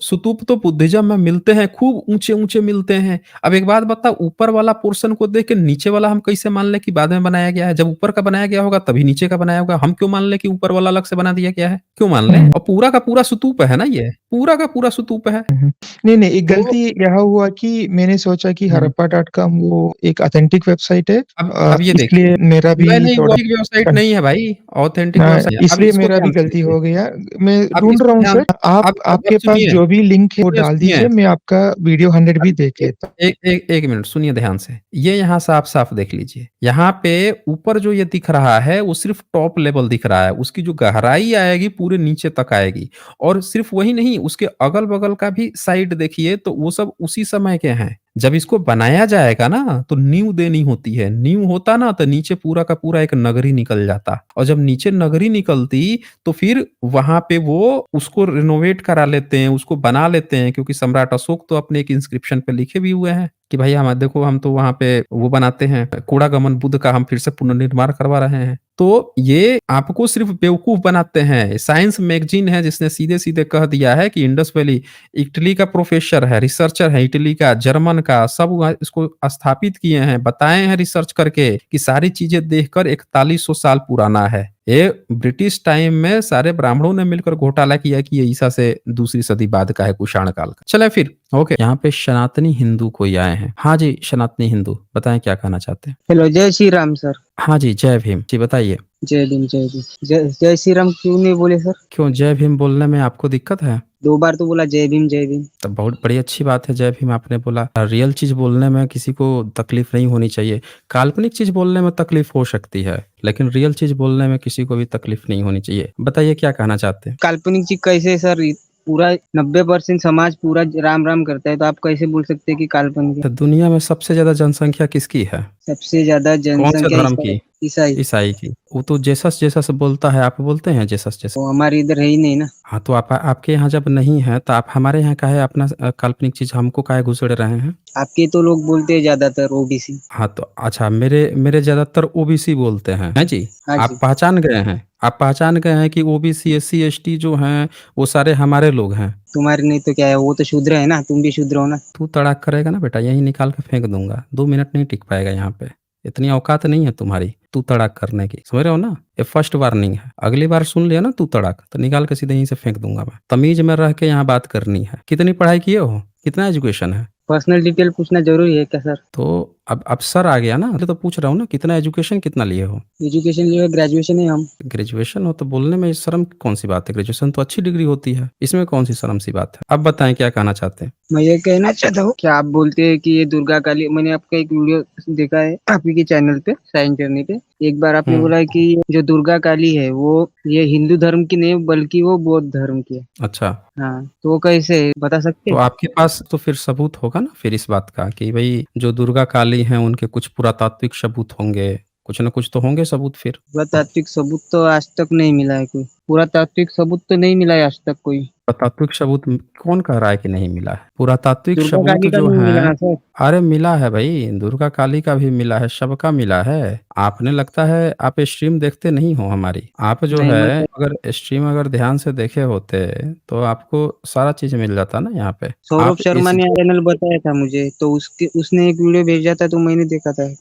स्तूप तो बुद्धिज्म में मिलते हैं, खूब ऊँचे-ऊँचे मिलते हैं। अब एक बात बताओ, ऊपर वाला पोर्शन को देख के नीचे वाला हम कैसे मान लें कि बाद में बनाया गया है? जब ऊपर का बनाया गया होगा तभी नीचे का बनाया होगा। हम क्यों मान लें कि ऊपर वाला अलग से बना दिया गया है? क्यों मान लें? और पूरा का पूरा स्तूप है ना ये, पूरा का पूरा स्तूप है। नहीं, नहीं, एक तो गलती यहाँ हुआ कि मैंने सोचा कि हरप्पा.com वो एक ऑथेंटिक वेबसाइट है। अब ये देखिए, इसलिए मेरा भी नहीं, वो थोड़ा एक वेबसाइट कन नहीं है भाई, ऑथेंटिक हाँ, वेबसाइट है। अब इसलिए इसको मेरा भी ध्यान से गलती देखिए, हो गया। मैं अब ढूँढ इसको रहा हूँ ध्यान सर, आप अब आपके पास सुनिए, जो भी लिंक है वो सुनिए, डाल सुनिए। दीजिए, मैं आपका वीडियो 100 भी देख ए लेता एक एक एक मिनट सुनिए ध्यान से। ये यहाँ साफ-साफ देख लीजिए। यहाँ पे ऊपर जो ये दिख रहा है, वो सिर्फ़ टॉप लेवल दिख रहा है। उसकी जो गहराई आएगी पूरे नीचे तक आएगी। और सिर्फ़ वही नहीं, उसके अगल-बगल का भी साइड देखिए तो वो सब उसी समय के हैं। जब इसको बनाया जाएगा ना, तो नींव देनी होती है। नींव होता ना तो नीचे पूरा का पूरा एक नगरी निकल जाता। और जब नीचे नगरी निकलती तो फिर वहाँ पे वो उसको रिनोवेट करा लेते हैं, उसको बना लेते हैं, क्योंकि सम्राट अशोक तो अपने एक इंस्क्रिप्शन पे लिखे भी हुए हैं कि भाई हम देखो, हम तो वहाँ पे वो बनाते हैं, कूड़ागमन बुद्ध का हम फिर से पुनर्निर्माण करवा रहे हैं। तो ये आपको सिर्फ बेवकूफ बनाते हैं। साइंस मैगज़ीन है जिसने सीधे-सीधे कह दिया है कि इंडस वैली इटली का प्रोफेसर है, रिसर्चर है इटली का, जर्मन का, सब इसको स्थापित किए हैं, बताए हैं रिसर्च करके कि सारी चीज़ें देखकर 4100 साल पुराना है। ये ब्रिटिश टाइम में सारे ब्राह्मणों ने मिलकर घोटाला किया कि ये ईसा से दूसरी सदी बाद का है, कुषाण काल का। चलें फिर, ओके। यहाँ पे सनातनी हिंदू कोई आए हैं। हाँ जी, सनातनी हिंदू, बताएं क्या कहना चाहते हैं? हेलो, जय श्री राम सर। हाँ जी, जय भीम। जी बताइए। जय भीम, जय भीम। जय श्री राम क्यों नहीं बोले सर? क्यों जय भीम बोलने में आपको दिक्कत है? 2 बार तो बोला जय भीम, जय भीम। तब बहुत बड़ी अच्छी बात है, जय भीम आपने बोला। रियल चीज़ बोलने में किसी को तकलीफ नहीं होनी चाहिए। काल्पनिक चीज़ बोलने में तकलीफ हो सकती है, लेकिन रियल चीज़ बोलने में किसी को भी तकलीफ नहीं होनी चाहिए। बताइए क्या कहना चाहते हैं? काल्पनिक चीज कैसे सर? पूरा 90% समाज पूरा राम राम करता है, तो आप कैसे बोल सकते हैं कि काल्पनिक है? तो दुनिया में सबसे ज़्यादा जनसंख्या किसकी है? सबसे ज्यादा कौन से जनसंख्या धर्म की? ईसाई। ईसाई की। वो तो जेसस बोलता है, आप बोलते हैं जेसस? वो हमारे इधर है ही नहीं ना। हाँ, तो आपके यहाँ जब नहीं है तो आप हमारे यहाँ काहे अपना काल्पनिक चीज़ हमको काहे घुसेड़ रहे हैं? आपके तो लोग बोलते हैं ज्यादातर ओबीसी। हाँ, तो अच्छा, मेरे ज़्यादातर ओबीसी बोलते हैं जी? हाँ आप जी। पहचान गए हैं? आप पहचान गए हैं कि ओबीसी, एससी, एसटी जो हैं, वो सारे हमारे लोग हैं। तुम्हारे नहीं तो क्या है, वो तो शूद्र है ना, तुम भी शूद्र हो ना। तू तड़ाक करेगा ना बेटा, यहीं निकाल के फेंक दूँगा। 2 मिनट नहीं टिक पाएगा यहाँ पे। इतनी औकात नहीं है तुम्हारी तू तड़ाक करने की, समझ रहे हो ना? ये फर्स्ट वार्निंग है। अगली बार सुन लिया ना तू तड़ाक, तो निकाल के सीधे यहीं से फेंक दूँगा मैं। तमीज़ में रह के यहाँ बात करनी है। कितनी पढ़ाई किए हो? कितना एजुकेशन है? पर्सनल डिटेल पूछना जरूरी है क्या सर? तो अब सर आ गया ना, तो पूछ रहा हूँ ना, कितना एजुकेशन कितना लिए हो? एजुकेशन जो है ग्रेजुएशन है हम। ग्रेजुएशन हो तो बोलने में शर्म कौन सी बात है? ग्रेजुएशन तो अच्छी डिग्री होती है, इसमें कौन सी शर्म सी बात है? अब बताएं क्या कहना चाहते हैं? मैं ये कहना चाहता हूँ कि आप बोलते हैं कि ये दुर्गा काली, मैंने आपका एक वीडियो देखा है आपके के चैनल पे, साइंस जर्नी पे। एक बार आपने बोला है कि जो दुर्गा काली है वो ये हिंदू धर्म की नहीं बल्कि वो बौद्ध धर्म की है। अच्छा, हाँ, तो वो कैसे बता सकते तो हैं? आपके पास तो फिर सबूत होगा ना फिर इस बात का कि भाई जो दुर्गा काली हैं उनके कुछ पुरातात्विक सबूत होंगे, कुछ न कुछ तो होंगे सबूत फिर। पुरातात्विक सबूत तो आज तक नहीं मिला है कोई। पुरातात्विक सबूत तो नहीं मिला है आज तक कोई। पुरातात्विक सबूत कौन कह रहा है कि नहीं मिला है? पुरातात्विक दुर्गा सबूत काली का जो नहीं मिला है, ना सर। अरे मिला है भाई, दुर्गा काली का भी मिला है, सबका मिला है। आपने लगता है आप स्ट्रीम देखते नहीं हो हमारी। आप जो नहीं, है अगर स्ट्रीम अगर ध्यान से देखे होते तो आपको सारा चीज़ मिल जाता ना यहाँ पे। सौरभ आप शर्मा इस ने चैनल बताया था मुझे, तो उसने एक वीडियो भेजा था तो मैंने देखा था।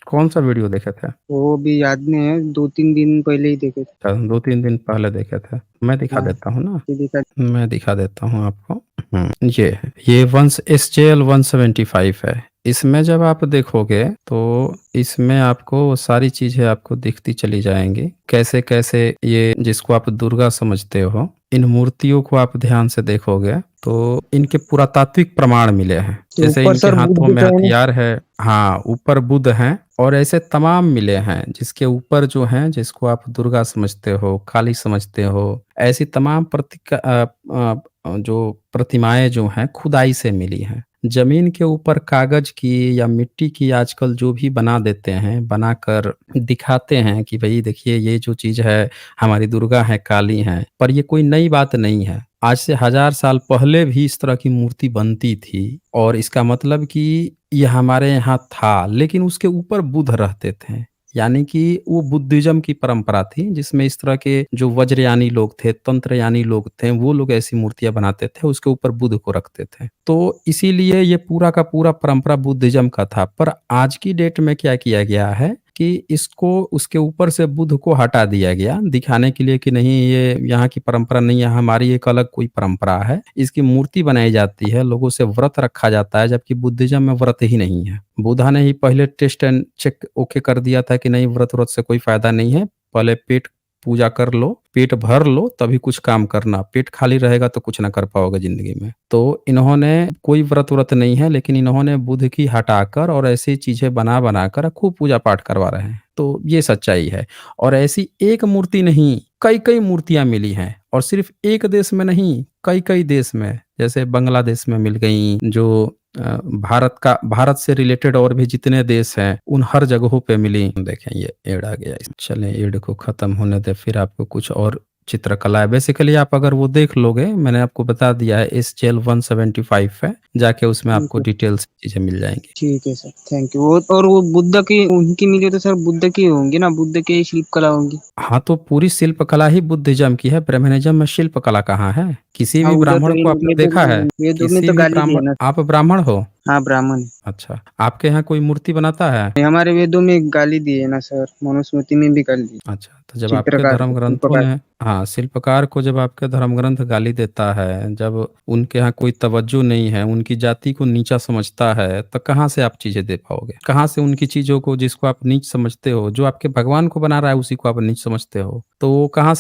कौन-सा वीडियो देखे थे? वो भी याद नहीं है, 2-3 दिन पहले ही देखे थे। अच्छा, 2-3 दिन पहले देखे थे। मैं दिखा हाँ, देता हूँ ना, ये देखा। मैं दिखा देता हूँ आपको। ये है, ये वंस SJL 175 है। इसमें जब आप देखोगे तो इसमें आपको सारी चीज़ें आपको दिखती चली जाएँगी। कैसे-कैसे ये जिसको आप दुर्गा समझते हो, इन मूर्तियों को आप ध्यान से देखोगे तो इनके पुरातात्विक प्रमाण मिले हैं। तो जैसे ऊपर इनके सर बुद्ध हाथों में दिख रहे हैं ना? हथियार है, हाँ, ऊपर बुद्ध हैं और ऐसे तमाम मिले हैं जिसके ऊपर जो हैं, जिसको आप दुर्गा समझते हो, काली समझते हो, ऐसी तमाम जो प्रतिमाएँ जो हैं खुदाई से मिली हैं। ज़मीन के ऊपर कागज़ की या मिट्टी की आजकल जो भी बना देते हैं, बनाकर दिखाते हैं कि भई देखिए ये जो चीज़ है हमारी दुर्गा है, काली हैं, पर ये कोई नई बात नहीं है। आज से 1000 साल पहले भी इस तरह की मूर्ति बनती थी और इसका मतलब कि ये हमारे यहाँ था, लेकिन उसके ऊपर बुद्ध रहते थे। यानी कि वो बुद्धिज़्म की परंपरा थी जिसमें इस तरह के जो वज्रयानी लोग थे, तंत्रयानी लोग थे, वो लोग ऐसी मूर्तियाँ बनाते थे, उसके ऊपर बुद्ध को रखते थे। तो इसीलिए ये पूरा का पूरा परंपरा बुद्धिज़्म का था। पर आज की डेट में क्या किया गया है कि इसको उसके ऊपर से बुद्ध को हटा दिया गया, दिखाने के लिए कि नहीं ये यहाँ की परंपरा नहीं है, हमारी एक अलग कोई परंपरा है। इसकी मूर्ति बनाई जाती है, लोगों से व्रत रखा जाता है, जबकि बुद्धिज़्म में व्रत ही नहीं है। बुद्धा ने ही पहले टेस्ट एंड चेक ओके कर दिया था कि नहीं व्रत से कोई फायदा नहीं है, पहले पेट पूजा कर लो, पेट भर लो तभी कुछ काम करना, पेट खाली रहेगा तो कुछ ना कर पाओगे ज़िंदगी में। तो इन्होंने कोई व्रत नहीं है, लेकिन इन्होंने बुद्ध की हटाकर और ऐसी चीज़ें बना कर खूब पूजा-पाठ करवा रहे हैं। तो ये सच्चाई है और ऐसी एक मूर्ति नहीं, कई-कई मूर्तियाँ मिली हैं और सिर्फ़ एक देश में नहीं, कई-कई देश में, जैसे बांग्लादेश में मिल गई, जो भारत से रिलेटेड और भी जितने देश हैं, उन हर जगहों पे मिली। देखें ये ऐड आ गया, चलें ऐड को ख़त्म होने दें, फिर आपको कुछ और चित्रकला है। बेसिकली आप अगर वो देख लोगे, मैंने आपको बता दिया है, SGL 175 है, जाके उसमें ठीक आपको है। डिटेल्स चीज़ें मिल जाएँगी। ठीक है सर, थैंक यू। और वो बुद्ध की उनकी मिली तो सर बुद्ध की होंगी ना, बुद्ध की शिल्पकला होंगी। हाँ, तो पूरी शिल्पकला ही बुद्धिज़्म की है, ब्राह्मणिज़्म में शिल्पकला कहाँ है? किसी हाँ, भी उधर ब्राह्मण तो को आपने वेदों देखा है? वेदों में किसी तो भी गाली दी है ब्राह्मण, ना। आप ब्राह्मण हो? हाँ, ब्राह्मण है। अच्छा, आपके यहाँ कोई मूर्ति बनाता है? हमारे वेदों में गाली दी है ना सर, मनुस्मृति में भी गाली दी। अच्छा, तो जब आपके चित्रकार धर्म को, ग्रंथों शिल्पकार। ने, हाँ, शिल्पकार को जब आपके धर्म ग्रंथ गाली देता है, जब उनके यहाँ कोई तवज्जो नहीं है, उनकी जाति को नीचा समझता है, तो कहाँ से आप चीज़ें दे पाओगे? कहाँ से उनकी चीज़ों को, जिसको आप नीच समझते हो, जो आपके भगवान को बना रहा है उसी को आप नीच समझते हो, तो वो कहाँ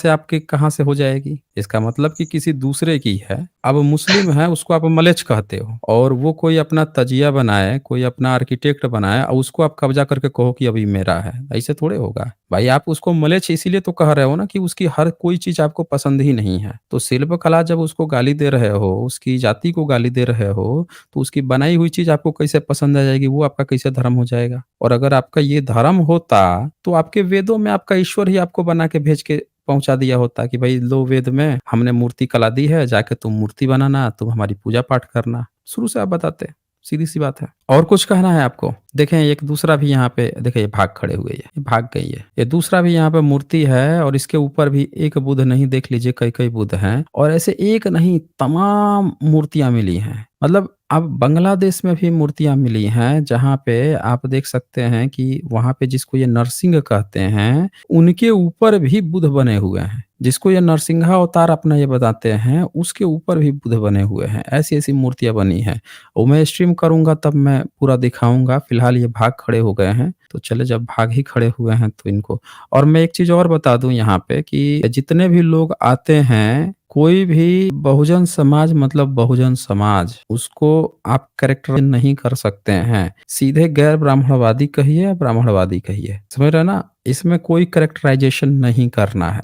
से हो जाएगी? इसका मतलब कि किसी दूसरे की है। अब मुस्लिम है, उसको आप मलेच्छ कहते हो और वो कोई अपना तजिया बनाए, कोई अपना आर्किटेक्ट बनाए और उसको आप कब्जा करके कहो कि अभी मेरा है, ऐसे थोड़े होगा। भाई आप उसको मलेच्छ इसीलिए तो कह रहे हो ना कि उसकी हर कोई चीज़ आपको पसंद ही नहीं है। तो शिल्पकला जब उसको गाली दे रहे हो, उसकी जाति को गाली दे रहे हो, तो उसकी बनाई हुई चीज़ आपको कैसे पसंद आ जाएगी? वो आपका कैसे धर्म हो जाएगा? और अगर आपका ये धर्म होता, तो आपके वेदों में आपका ईश्वर ही आपको बना के भेज के पहुँचा दिया होता कि भाई लो वेद में हमने मूर्ति कला दी है, जाके तुम मूर्ति बनाना, तुम हमारी पूजा पाठ करना। शुरू से आप बताते, सीधी-सी बात है। और कुछ कहना है आपको? देखें एक दूसरा भी यहाँ पे, देखिए ये भाग खड़े हुए है, ये भाग गई है। ये दूसरा भी यहाँ पे मूर्ति है और इसके ऊपर भी एक बुद्ध नहीं, देख लीजिए कई-कई बुद्ध हैं और ऐसे एक नहीं तमाम मूर्तियाँ मिली हैं। मतलब अब बांग्लादेश में भी मूर्तियाँ मिली हैं, जहाँ पे आप देख सकते हैं कि वहाँ पे जिसको ये नरसिंह कहते हैं, उनके ऊपर भी बुद्ध बने हुए हैं। जिसको ये नरसिंहावतार अपना ये बताते हैं, उसके ऊपर भी बुद्ध बने हुए हैं। ऐसी-ऐसी मूर्तियाँ बनी हैं। और मैं स्ट्रीम करूँगा तब मैं पूरा दिखाऊँगा, फिलहाल ये भाग खड़े हो गए हैं। तो चलिए जब भाग ही खड़े हुए हैं तो इनको, और मैं एक चीज़ और बता दूँ यहाँ पे कि जितने भी लोग आते हैं, कोई भी बहुजन समाज मतलब बहुजन समाज, उसको आप कैरेक्टराइज़ नहीं कर सकते हैं। सीधे गैर ब्राह्मणवादी कहिए या ब्राह्मणवादी कहिए, समझ रहे हैं ना? इसमें कोई कैरेक्टराइज़ेशन नहीं करना है।